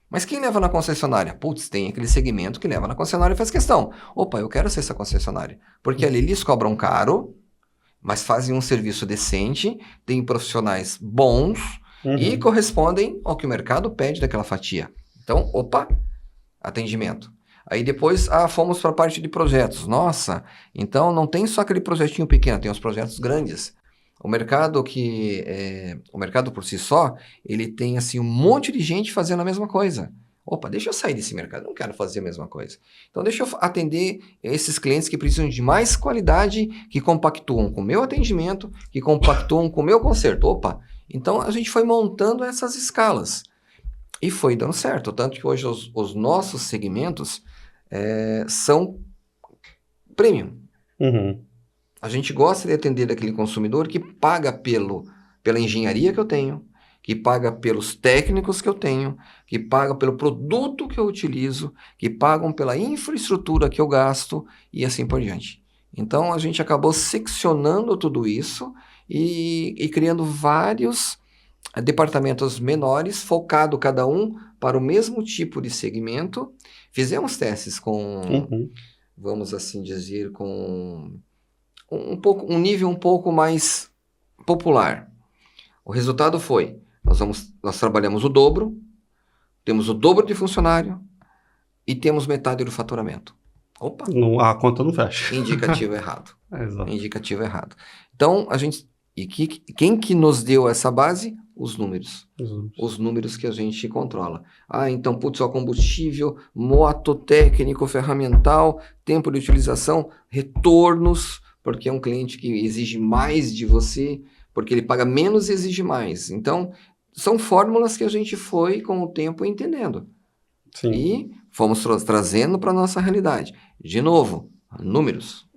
Mas quem leva na concessionária? Putz, tem aquele segmento que leva na concessionária e faz questão. Opa, eu quero ser essa concessionária. Porque ali eles cobram caro, mas fazem um serviço decente, têm profissionais bons e correspondem ao que o mercado pede daquela fatia. Então, opa, atendimento. Aí depois, fomos para a parte de projetos. Nossa, então não tem só aquele projetinho pequeno, tem os projetos grandes. O mercado o mercado por si só, ele tem assim um monte de gente fazendo a mesma coisa. Opa, deixa eu sair desse mercado, não quero fazer a mesma coisa. Então deixa eu atender esses clientes que precisam de mais qualidade, que compactuam com o meu atendimento, que compactuam com o meu conserto. Opa, então a gente foi montando essas escalas e foi dando certo. Tanto que hoje os nossos segmentos são premium. Uhum. A gente gosta de atender aquele consumidor que paga pela engenharia que eu tenho, que paga pelos técnicos que eu tenho, que paga pelo produto que eu utilizo, que pagam pela infraestrutura que eu gasto e assim por diante. Então, a gente acabou seccionando tudo isso e criando vários departamentos menores, focado cada um para o mesmo tipo de segmento. Fizemos testes com, vamos assim dizer, com um nível um pouco mais popular. O resultado foi, nós trabalhamos o dobro, temos o dobro de funcionário e temos metade do faturamento. Opa! A conta não fecha. Indicativo errado. Exato. Indicativo errado. Então, quem que nos deu essa base? Os números. Os números que a gente controla. Então, o combustível, moto, técnico, ferramental, tempo de utilização, retornos, porque é um cliente que exige mais de você, porque ele paga menos e exige mais. Então, são fórmulas que a gente foi, com o tempo, entendendo. Sim. E fomos trazendo para a nossa realidade. De novo, números.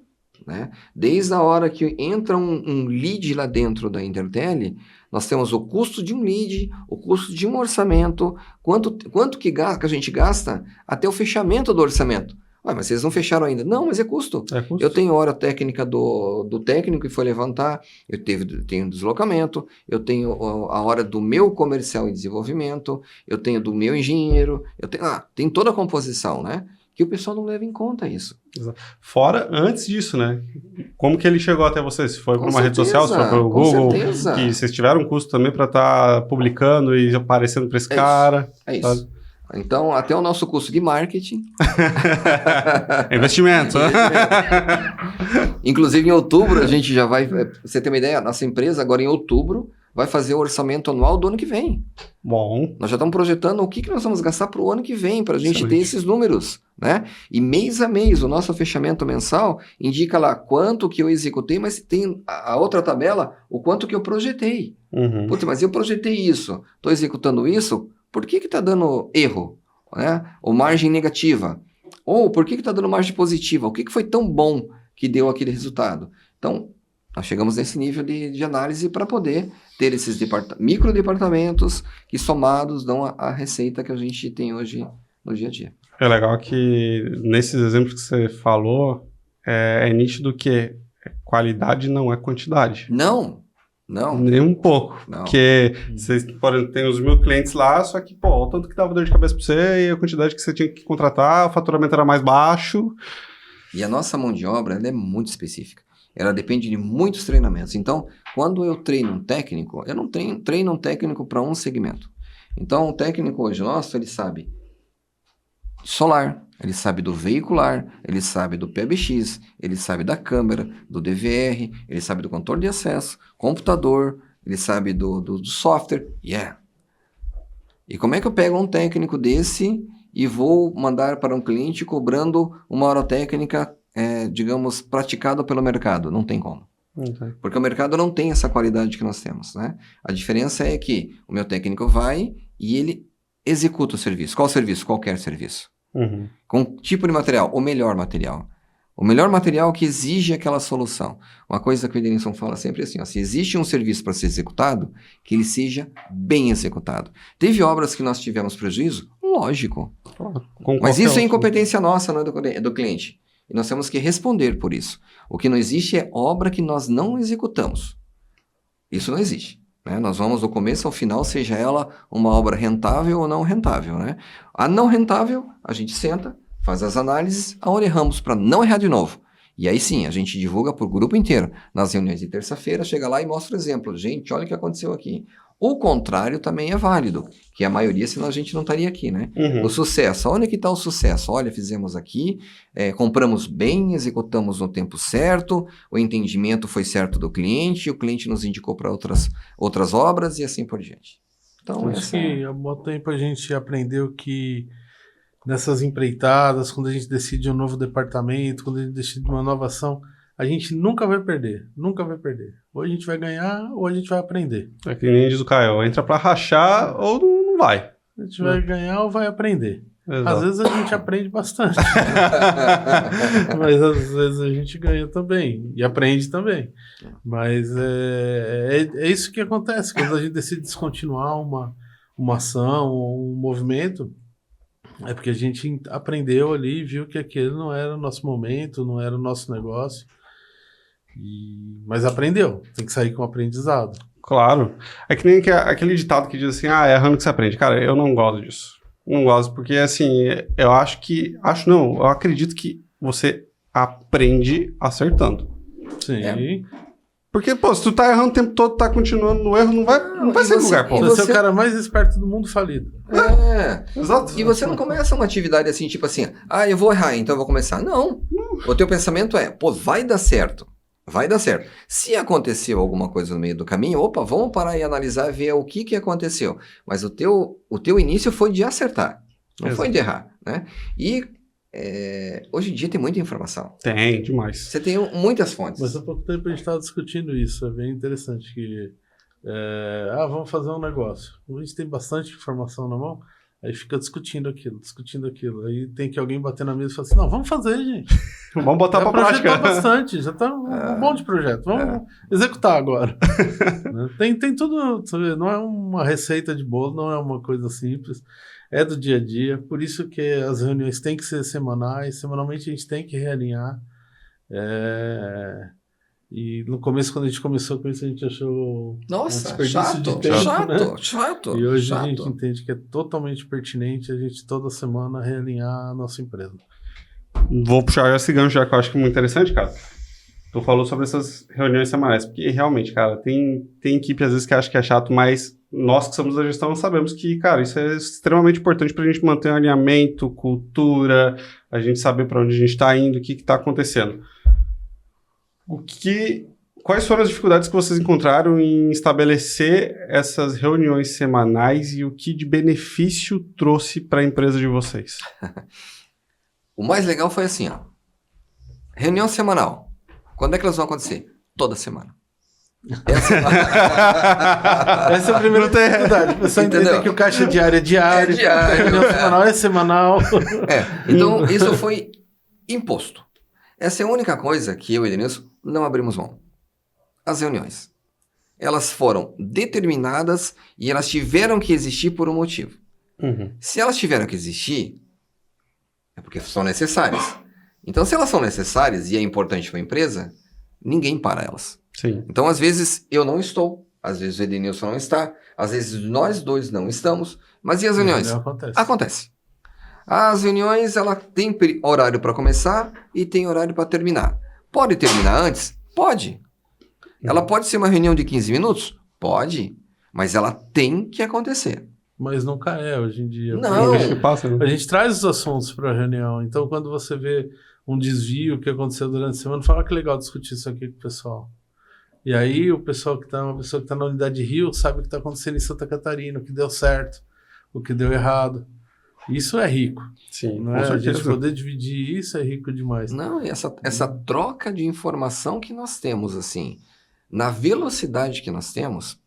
Né? Desde a hora que entra um lead lá dentro da Intertel, nós temos o custo de um lead, o custo de um orçamento, quanto que a gente gasta até o fechamento do orçamento. Mas vocês não fecharam ainda. Não, mas é custo. Eu tenho hora técnica do técnico que foi levantar, eu tenho deslocamento, eu tenho a hora do meu comercial e desenvolvimento, eu tenho do meu engenheiro, tem toda a composição, né? Que o pessoal não leva em conta isso. Exato. Fora, antes disso, né? Como que ele chegou até você? Se foi por uma rede social, se foi pelo Google, certeza. Que vocês tiveram um custo também para estar publicando e aparecendo para esse cara. É isso. Sabe? Então, até o nosso curso de marketing. Investimento. Inclusive, em outubro, a gente já vai... Pra você ter uma ideia, nossa empresa, agora em outubro, vai fazer o orçamento anual do ano que vem. Bom. Nós já estamos projetando o que nós vamos gastar para o ano que vem, para a gente ter esses números, né? E mês a mês, o nosso fechamento mensal indica lá quanto que eu executei, mas tem a outra tabela, o quanto que eu projetei. Putz, mas eu projetei isso, estou executando isso... Por que está dando erro? Né? Ou margem negativa? Ou por que está dando margem positiva? O que foi tão bom que deu aquele resultado? Então, nós chegamos nesse nível de análise para poder ter esses micro departamentos que somados dão a receita que a gente tem hoje no dia a dia. É legal que nesses exemplos que você falou, é nítido que qualidade não é quantidade. Não. Nem um pouco. Não. Porque vocês, por exemplo, tem os 1.000 clientes lá, só que, o tanto que dava dor de cabeça pra você e a quantidade que você tinha que contratar, o faturamento era mais baixo. E a nossa mão de obra, ela é muito específica. Ela depende de muitos treinamentos. Então, quando eu treino um técnico, eu não treino um técnico para um segmento. Então, o técnico hoje nosso, ele sabe solar, ele sabe do veicular, ele sabe do PBX, ele sabe da câmera, do DVR, ele sabe do controle de acesso, computador, ele sabe do software. E como é que eu pego um técnico desse e vou mandar para um cliente cobrando uma hora técnica, digamos, praticada pelo mercado? Não tem como. Porque o mercado não tem essa qualidade que nós temos, né? A diferença é que o meu técnico vai e ele executa o serviço. Qual serviço? Qualquer serviço. Com tipo de material, o melhor material. O melhor material que exige aquela solução. Uma coisa que o Edenilson fala sempre é assim, se existe um serviço para ser executado, que ele seja bem executado. Teve obras que nós tivemos prejuízo? Lógico. Mas isso é incompetência nossa, não é do cliente. E nós temos que responder por isso. O que não existe é obra que nós não executamos. Isso não existe. Né? Nós vamos do começo ao final, seja ela uma obra rentável ou não rentável. Né? A não rentável, a gente senta, faz as análises, aonde erramos para não errar de novo. E aí sim, a gente divulga para o grupo inteiro. Nas reuniões de terça-feira, chega lá e mostra o exemplo. Gente, olha o que aconteceu aqui. O contrário também é válido, que a maioria, senão a gente não estaria aqui, né? O sucesso, onde que está o sucesso? Olha, fizemos aqui, compramos bem, executamos no tempo certo, o entendimento foi certo do cliente, o cliente nos indicou para outras obras e assim por diante. Então, acho que há muito tempo a gente aprendeu que nessas empreitadas, quando a gente decide um novo departamento, quando a gente decide uma nova ação, a gente nunca vai perder, nunca vai perder. Ou a gente vai ganhar, ou a gente vai aprender. É que nem diz o Caio, entra pra rachar ou não vai. A gente vai ganhar ou vai aprender. Exato. Às vezes a gente aprende bastante. Mas às vezes a gente ganha também. E aprende também. Mas é isso que acontece. Quando a gente decide descontinuar uma ação ou um movimento, é porque a gente aprendeu ali e viu que aquele não era o nosso momento, não era o nosso negócio. Mas aprendeu, tem que sair com aprendizado. Claro. É que nem aquele ditado que diz assim, é errando que você aprende. Cara, eu não gosto disso. Não gosto, porque assim, eu acredito que você aprende acertando. Sim. Porque, pô, se tu tá errando o tempo todo, tá continuando no erro, não vai ser lugar, pô. Você é o cara mais esperto do mundo falido. Exato. E você não começa uma atividade assim, tipo assim, eu vou errar, então eu vou começar. Não. O teu pensamento é, vai dar certo. Vai dar certo. Se aconteceu alguma coisa no meio do caminho, vamos parar e analisar, ver o que aconteceu. Mas o teu início foi de acertar, não foi de errar, né? E hoje em dia tem muita informação. Tem, demais. Você tem muitas fontes. Mas há pouco tempo a gente estava discutindo isso, é bem interessante que... vamos fazer um negócio. A gente tem bastante informação na mão, aí fica discutindo aquilo. Aí tem que alguém bater na mesa e falar assim, não, vamos fazer, gente. Vamos botar pra prática. Já bastante, já tá um monte de projeto. Vamos executar agora. Tem tudo, sabe, não é uma receita de bolo, não é uma coisa simples, é do dia a dia. Por isso que as reuniões têm que ser semanais, semanalmente a gente tem que realinhar. E no começo, quando a gente começou com isso, a gente achou um desperdício de tempo, chato. E hoje a gente entende que é totalmente pertinente a gente toda semana realinhar a nossa empresa. Vou puxar esse gancho já que eu acho que é muito interessante, cara. Tu falou sobre essas reuniões semanais, porque realmente, cara, tem equipe às vezes que acha que é chato, mas nós que somos da gestão sabemos que, cara, isso é extremamente importante pra gente manter um alinhamento, cultura, a gente saber pra onde a gente tá indo, o que tá acontecendo. Quais foram as dificuldades que vocês encontraram em estabelecer essas reuniões semanais e o que de benefício trouxe para a empresa de vocês? O mais legal foi assim, reunião semanal. Quando é que elas vão acontecer? Toda semana. Essa é a primeira dificuldade. Você entender que o caixa diário é diário. A reunião semanal é semanal. Então, isso foi imposto. Essa é a única coisa que eu e o Edenilson não abrimos mão. As reuniões. Elas foram determinadas e elas tiveram que existir por um motivo. Se elas tiveram que existir, é porque são necessárias. Então, se elas são necessárias e é importante para a empresa, ninguém para elas. Sim. Então, às vezes, eu não estou, às vezes o Edenilson não está, às vezes nós dois não estamos, mas e as reuniões? Acontece. As reuniões, ela tem horário para começar e tem horário para terminar. Pode terminar antes? Pode. Ela pode ser uma reunião de 15 minutos? Pode. Mas ela tem que acontecer. Mas nunca é hoje em dia. Não. A gente traz os assuntos para a reunião. Então, quando você vê um desvio que aconteceu durante a semana, fala que legal discutir isso aqui com o pessoal. E aí, uma pessoa que está na unidade Rio sabe o que está acontecendo em Santa Catarina, o que deu certo, o que deu errado. Isso é rico. Sim, não é? A gente poder dividir isso é rico demais. Não, e essa troca de informação que nós temos, assim, na velocidade que nós temos,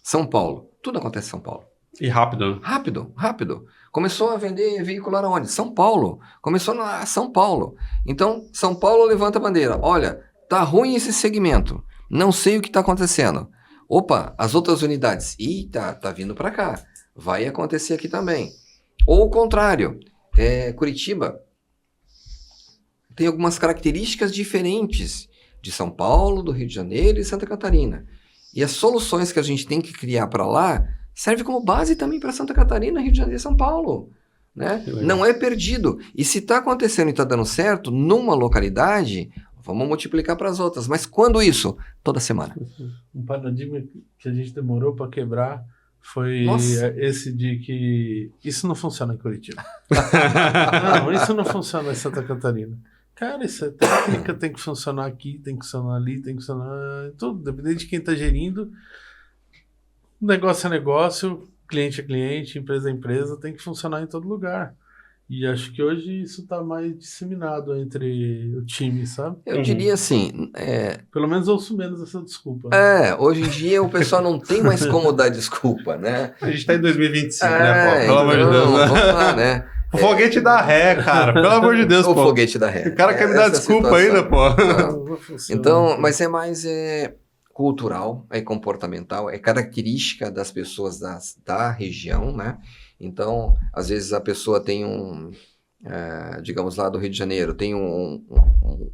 São Paulo, tudo acontece em São Paulo. E rápido. Rápido. Começou a vender veicular aonde? São Paulo. Começou na São Paulo. Então, São Paulo levanta a bandeira. Olha, tá ruim esse segmento. Não sei o que está acontecendo. Opa, as outras unidades. Ih, tá vindo para cá. Vai acontecer aqui também. Ou o contrário. Curitiba tem algumas características diferentes de São Paulo, do Rio de Janeiro e Santa Catarina. E as soluções que a gente tem que criar para lá serve como base também para Santa Catarina, Rio de Janeiro e São Paulo. Né? Não é perdido. E se está acontecendo e está dando certo numa localidade, vamos multiplicar para as outras. Mas quando isso? Toda semana. Um paradigma que a gente demorou para quebrar foi esse de que isso não funciona em Curitiba. Não, isso não funciona em Santa Catarina. Cara, essa técnica tem que funcionar aqui, tem que funcionar ali, tem que funcionar tudo, dependendo de quem está gerindo. Negócio é negócio, cliente é cliente, empresa é empresa, tem que funcionar em todo lugar. E acho que hoje isso está mais disseminado entre o time, sabe? Eu diria assim... Pelo menos ouço menos essa desculpa. Hoje em dia o pessoal não tem mais como dar desculpa, né? A gente está em 2025, né, pô? Pelo amor de Deus, né? Vamos lá, né? O foguete dá ré, cara. Pelo amor de Deus, o pô. O foguete dá ré. O cara quer me dar desculpa ainda, pô. Então, mas é mais cultural, é comportamental, é característica das pessoas da região, né? Então, às vezes a pessoa tem digamos lá do Rio de Janeiro, tem um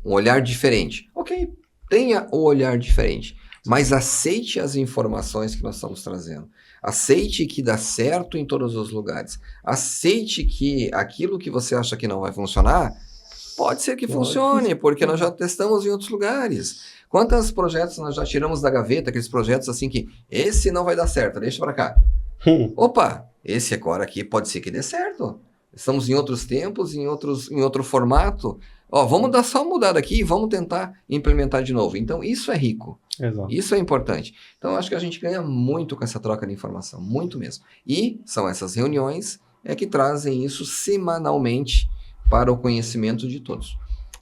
olhar diferente. Ok, tenha o olhar diferente, mas aceite as informações que nós estamos trazendo. Aceite que dá certo em todos os lugares. Aceite que aquilo que você acha que não vai funcionar, pode ser que funcione, porque nós já testamos em outros lugares. Quantos projetos nós já tiramos da gaveta, aqueles projetos assim que esse não vai dar certo, deixa para cá. Opa, esse agora aqui pode ser que dê certo. Estamos em outros tempos, em outro formato. Vamos dar só uma mudada aqui e vamos tentar implementar de novo. Então, isso é rico. Exato. Isso é importante. Então, acho que a gente ganha muito com essa troca de informação, muito mesmo. E são essas reuniões que trazem isso semanalmente para o conhecimento de todos.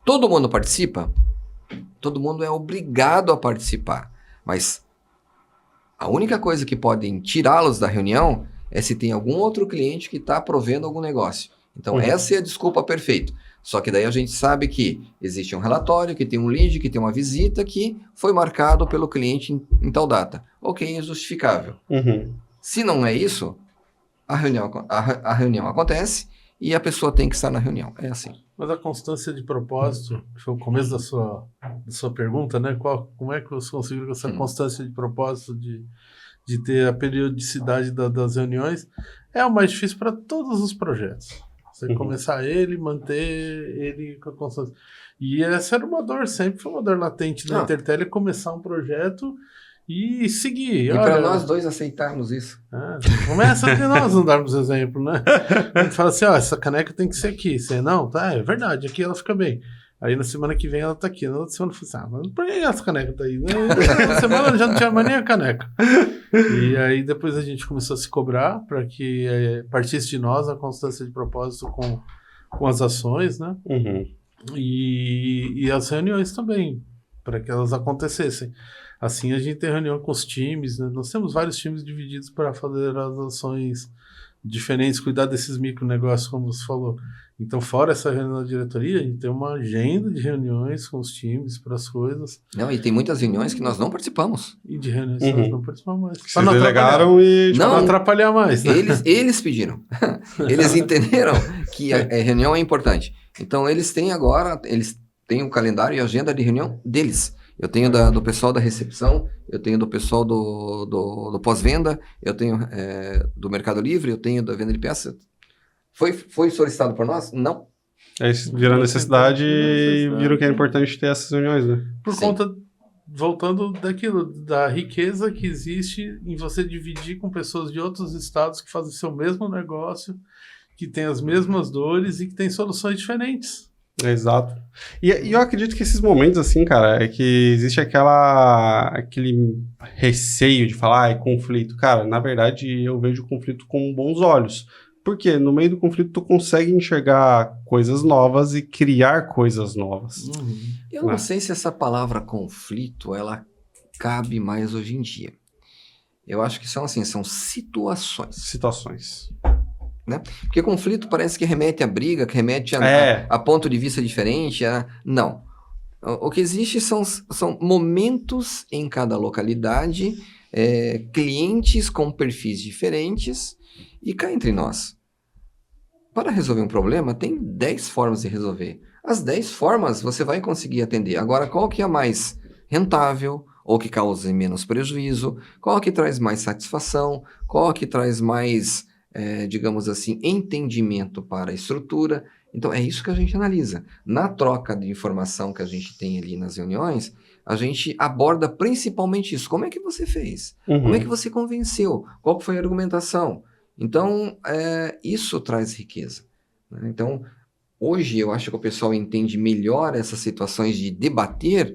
Todo mundo participa? Todo mundo é obrigado a participar. Mas a única coisa que podem tirá-los da reunião é se tem algum outro cliente que está provendo algum negócio. Então, essa é a desculpa perfeita. Só que daí a gente sabe que existe um relatório, que tem um lead, que tem uma visita que foi marcado pelo cliente em tal data. Ok, é justificável. Se não é isso, a reunião acontece e a pessoa tem que estar na reunião. É assim. Mas a constância de propósito, que foi o começo da sua pergunta, né? Como é que você conseguiu essa constância de propósito de ter a periodicidade das reuniões? É o mais difícil para todos os projetos. Você começar ele, manter ele com a constância. E essa era uma dor, sempre foi uma dor latente da Intertel, começar um projeto e seguir. E para nós dois aceitarmos isso. Começa de nós não darmos exemplo, né? A gente fala assim, essa caneca tem que ser aqui. Você, não, tá, é verdade, aqui ela fica bem. Aí na semana que vem ela tá aqui. Na outra semana eu falei assim, mas por que essa caneca tá aí? Na semana já não tinha mais nem a caneca. E aí depois a gente começou a se cobrar para que partisse de nós a constância de propósito com as ações, né? E as reuniões também, para que elas acontecessem. Assim a gente tem reunião com os times, né? Nós temos vários times divididos para fazer as ações diferentes, cuidar desses micronegócios, como você falou. Então, fora essa reunião da diretoria, a gente tem uma agenda de reuniões com os times para as coisas. Não, e tem muitas reuniões que nós não participamos. E de reuniões que nós não participamos mais. Vocês delegaram e... Não atrapalhar mais. Né? Eles pediram. Eles entenderam que a reunião é importante. Então, eles têm um calendário e agenda de reunião deles. Eu tenho do pessoal da recepção, eu tenho do pessoal do pós-venda, eu tenho do Mercado Livre, eu tenho da venda de peças. Foi solicitado por nós? Não. Aí viram necessidade e viram que é importante ter essas reuniões, né? Por conta, voltando daquilo, da riqueza que existe em você dividir com pessoas de outros estados que fazem o seu mesmo negócio, que têm as mesmas dores e que têm soluções diferentes. Exato. E eu acredito que esses momentos, assim, cara, é que existe aquele receio de falar, conflito. Cara, na verdade, eu vejo o conflito com bons olhos. Porque no meio do conflito tu consegue enxergar coisas novas e criar coisas novas. Eu não sei se essa palavra conflito, ela cabe mais hoje em dia. Eu acho que são situações. Situações. Né? Porque conflito parece que remete a briga, que remete a ponto de vista diferente. Não. O que existe são momentos em cada localidade, clientes com perfis diferentes, e cá entre nós. Para resolver um problema, tem 10 formas de resolver. As 10 formas você vai conseguir atender. Agora, qual que é a mais rentável, ou que cause menos prejuízo? Qual que traz mais satisfação? Qual que traz mais... digamos assim, entendimento para a estrutura? Então, é isso que a gente analisa. Na troca de informação que a gente tem ali nas reuniões, a gente aborda principalmente isso. Como é que você fez? Como é que você convenceu? Qual foi a argumentação? Então, isso traz riqueza, né? Então, hoje eu acho que o pessoal entende melhor essas situações de debater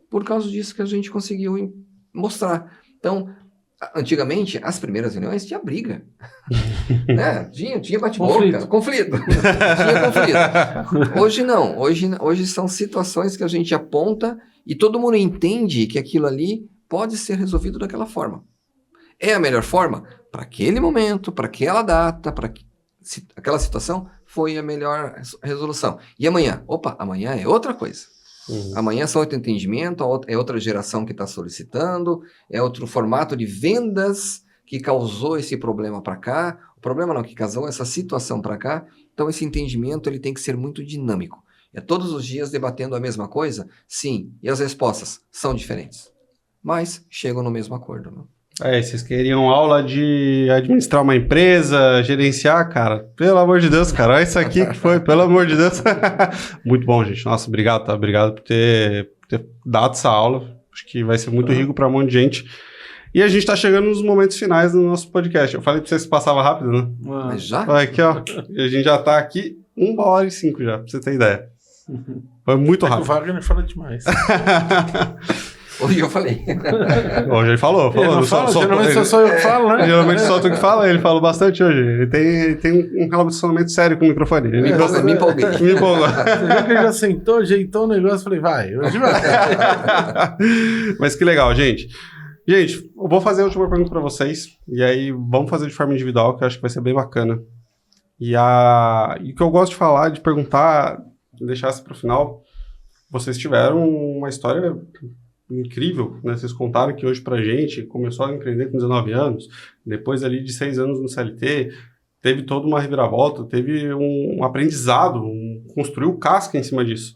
por causa disso que a gente conseguiu mostrar. Então, antigamente, as primeiras reuniões tinha briga. Né? Tinha bate-boca, conflito. Tinha conflito. Hoje não. Hoje são situações que a gente aponta e todo mundo entende que aquilo ali pode ser resolvido daquela forma. É a melhor forma? Para aquele momento, para aquela data, para aquela situação, foi a melhor resolução. E amanhã? Opa, amanhã é outra coisa. Amanhã são outro entendimento, é outra geração que está solicitando, é outro formato de vendas que causou esse problema para cá. O problema não, que causou essa situação para cá. Então, esse entendimento ele tem que ser muito dinâmico. É todos os dias debatendo a mesma coisa? Sim. E as respostas são diferentes. Mas chegam no mesmo acordo, né? Vocês queriam aula de administrar uma empresa, gerenciar, cara? Pelo amor de Deus, cara, olha isso aqui que foi, pelo amor de Deus. Muito bom, gente. Nossa, obrigado, tá? Obrigado por ter dado essa aula. Acho que vai ser muito rico para um monte de gente. E a gente tá chegando nos momentos finais do nosso podcast. Eu falei pra vocês que passava rápido, né? Mas já? Aqui, ó. E a gente já tá aqui 1h05 já, pra você ter ideia. Foi muito rápido. O Wagner fala demais. Hoje eu falei. Hoje ele falou. Geralmente só eu que falo, né? Geralmente só tu que fala, ele falou bastante hoje. Ele tem um relacionamento sério com o microfone. Ele me empolguei. Me empolgou. Você viu que ele já sentou, ajeitou o negócio, falei, vai, hoje vai. Mas que legal, gente. Gente, eu vou fazer a última pergunta para vocês, e aí vamos fazer de forma individual, que eu acho que vai ser bem bacana. E o que eu gosto de falar, de perguntar, deixar isso para o final, vocês tiveram uma história incrível, né? Vocês contaram que hoje pra gente começou a empreender com 19 anos, depois ali de 6 anos no CLT, teve toda uma reviravolta, teve um aprendizado, construiu casca em cima disso.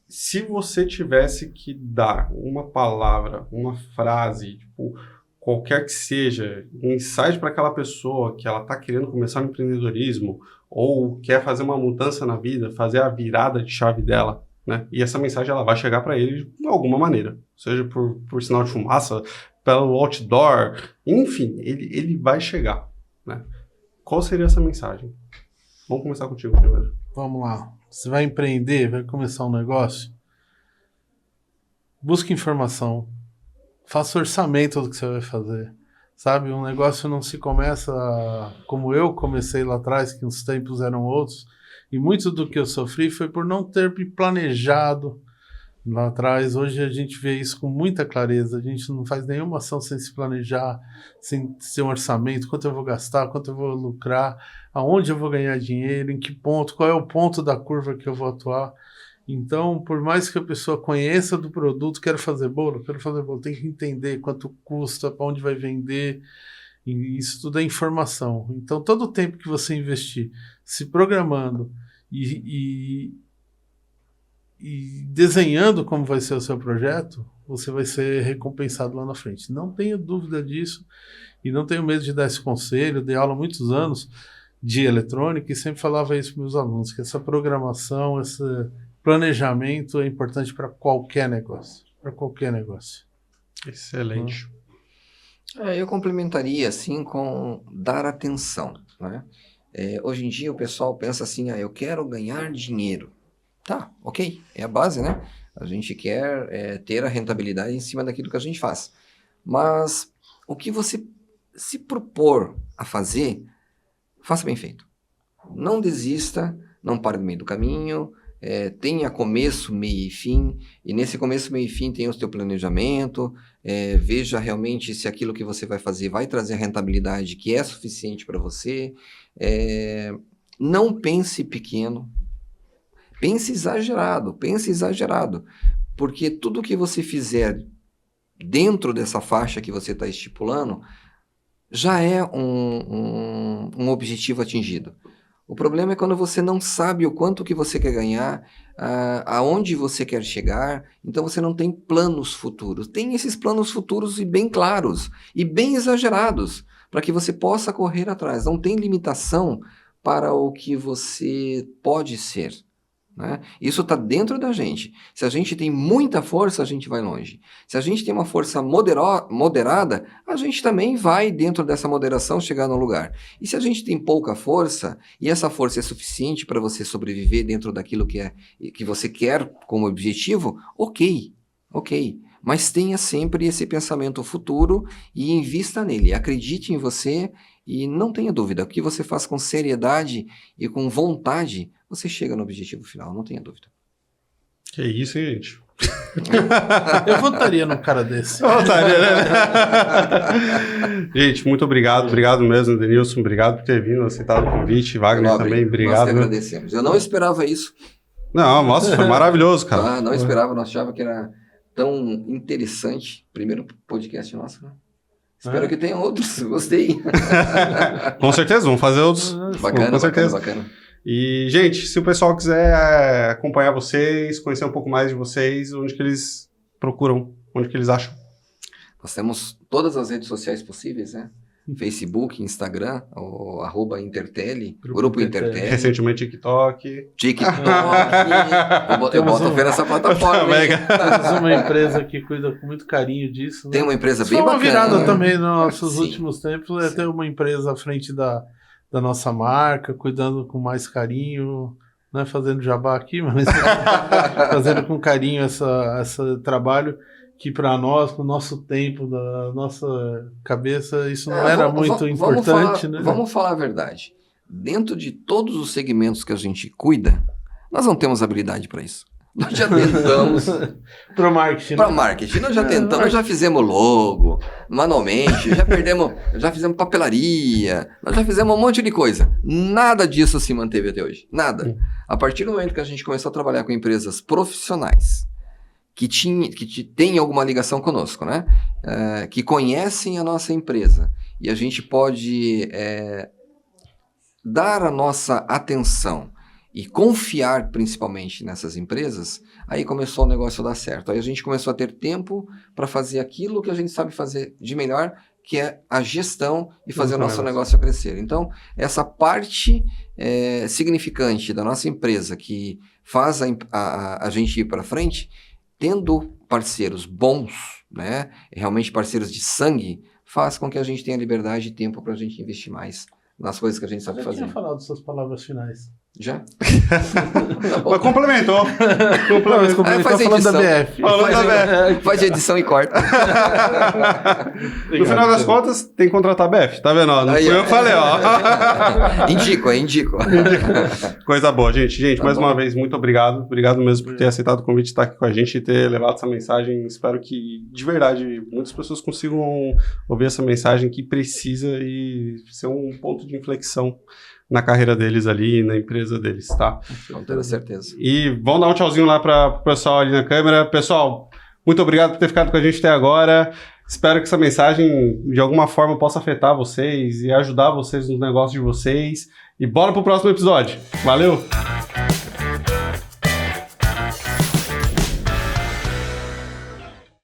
Se você tivesse que dar uma palavra, uma frase, tipo, qualquer que seja, um insight para aquela pessoa que ela tá querendo começar no empreendedorismo ou quer fazer uma mudança na vida, fazer a virada de chave dela, né? E essa mensagem ela vai chegar para ele de alguma maneira, seja por sinal de fumaça, pelo outdoor, enfim, ele vai chegar, né? Qual seria essa mensagem? Vamos começar contigo primeiro. Vamos lá. Você vai empreender, vai começar um negócio? Busque informação. Faça orçamento do que você vai fazer. Sabe, um negócio não se começa como eu comecei lá atrás, que os tempos eram outros. E muito do que eu sofri foi por não ter me planejado lá atrás. Hoje a gente vê isso com muita clareza. A gente não faz nenhuma ação sem se planejar, sem ter um orçamento, quanto eu vou gastar, quanto eu vou lucrar, aonde eu vou ganhar dinheiro, em que ponto, qual é o ponto da curva que eu vou atuar. Então, por mais que a pessoa conheça do produto, quero fazer bolo, tem que entender quanto custa, para onde vai vender. E isso tudo é informação. Então, todo o tempo que você investir se programando e desenhando como vai ser o seu projeto, você vai ser recompensado lá na frente. Não tenha dúvida disso e não tenho medo de dar esse conselho. Eu dei aula há muitos anos de eletrônica e sempre falava isso para meus alunos, que essa programação, esse planejamento é importante para qualquer negócio. Para qualquer negócio. Excelente. Eu complementaria, assim, com dar atenção, né? Hoje em dia o pessoal pensa assim, eu quero ganhar dinheiro. Tá, ok, é a base, né? A gente quer ter a rentabilidade em cima daquilo que a gente faz. Mas o que você se propor a fazer, faça bem feito. Não desista, não pare no meio do caminho, tenha começo, meio e fim, e nesse começo, meio e fim tenha o seu planejamento, veja realmente se aquilo que você vai fazer vai trazer a rentabilidade que é suficiente para você. Não pense pequeno, pense exagerado, porque tudo que você fizer dentro dessa faixa que você está estipulando já é um objetivo atingido. O problema é quando você não sabe o quanto que você quer ganhar, aonde você quer chegar, então você não tem planos futuros. Tem esses planos futuros e bem claros e bem exagerados, para que você possa correr atrás. Não tem limitação para o que você pode ser. Né? Isso está dentro da gente. Se a gente tem muita força, a gente vai longe. Se a gente tem uma força moderada, a gente também vai, dentro dessa moderação, chegar no lugar. E se a gente tem pouca força, e essa força é suficiente para você sobreviver dentro daquilo que você quer como objetivo, ok. Mas tenha sempre esse pensamento futuro e invista nele. Acredite em você e não tenha dúvida. O que você faz com seriedade e com vontade, você chega no objetivo final, não tenha dúvida. Que isso, hein, gente? Eu votaria num cara desse. Eu votaria, né? Gente, muito obrigado. Obrigado mesmo, Denilson. Obrigado por ter vindo, aceitado o convite. Wagner Nobre, também, obrigado. Nós que agradecemos. Eu não esperava isso. Não, nossa, foi maravilhoso, cara. Não esperava, nós achava que era tão interessante. Primeiro podcast nosso, né? Espero que tenha outros, gostei. Com certeza, vamos fazer outros. Bacana, com certeza. Bacana. E, gente, se o pessoal quiser acompanhar vocês, conhecer um pouco mais de vocês, onde que eles procuram, onde que eles acham? Nós temos todas as redes sociais possíveis, né? Facebook, Instagram, o @Intertele, Grupo Intertele. Recentemente TikTok. Eu boto fé nessa plataforma. Temos uma empresa que cuida com muito carinho disso. Né? Tem uma empresa bem bacana. Foi uma virada também nos nossos últimos tempos, é ter uma empresa à frente da nossa marca, cuidando com mais carinho, não é fazendo jabá aqui, mas fazendo com carinho esse trabalho que para nós, com o nosso tempo, da nossa cabeça, isso não era muito importante. Vamos falar a verdade. Dentro de todos os segmentos que a gente cuida, nós não temos habilidade para isso. Nós já tentamos. Para marketing. Para marketing. Nós já tentamos, nós já fizemos logo, manualmente, já fizemos papelaria, nós já fizemos um monte de coisa. Nada disso se manteve até hoje. Nada. A partir do momento que a gente começou a trabalhar com empresas profissionais, que tem alguma ligação conosco, né? Que conhecem a nossa empresa, e a gente pode dar a nossa atenção e confiar principalmente nessas empresas, aí começou o negócio a dar certo. Aí a gente começou a ter tempo para fazer aquilo que a gente sabe fazer de melhor, que é a gestão e fazer o nosso negócio crescer. Então, essa parte significante da nossa empresa que faz a gente ir para frente, tendo parceiros bons, né, realmente parceiros de sangue, faz com que a gente tenha liberdade e tempo para a gente investir mais nas coisas que a gente sabe fazer. Eu tinha falado suas palavras finais. Já? Tá bom. Mas complementou. Faz falando da BF. Faz edição e corta. No final das contas, tem que contratar a BF, tá vendo? Não fui eu que falei, ó. Indico. Coisa boa, gente. Mais uma vez, muito obrigado. Obrigado mesmo por ter aceitado o convite de estar aqui com a gente e ter levado essa mensagem. Espero que, de verdade, muitas pessoas consigam ouvir essa mensagem que precisa e ser um ponto de inflexão na carreira deles ali, na empresa deles, tá? Com toda certeza. E vamos dar um tchauzinho lá para o pessoal ali na câmera. Pessoal, muito obrigado por ter ficado com a gente até agora. Espero que essa mensagem, de alguma forma, possa afetar vocês e ajudar vocês nos negócios de vocês. E bora pro próximo episódio. Valeu!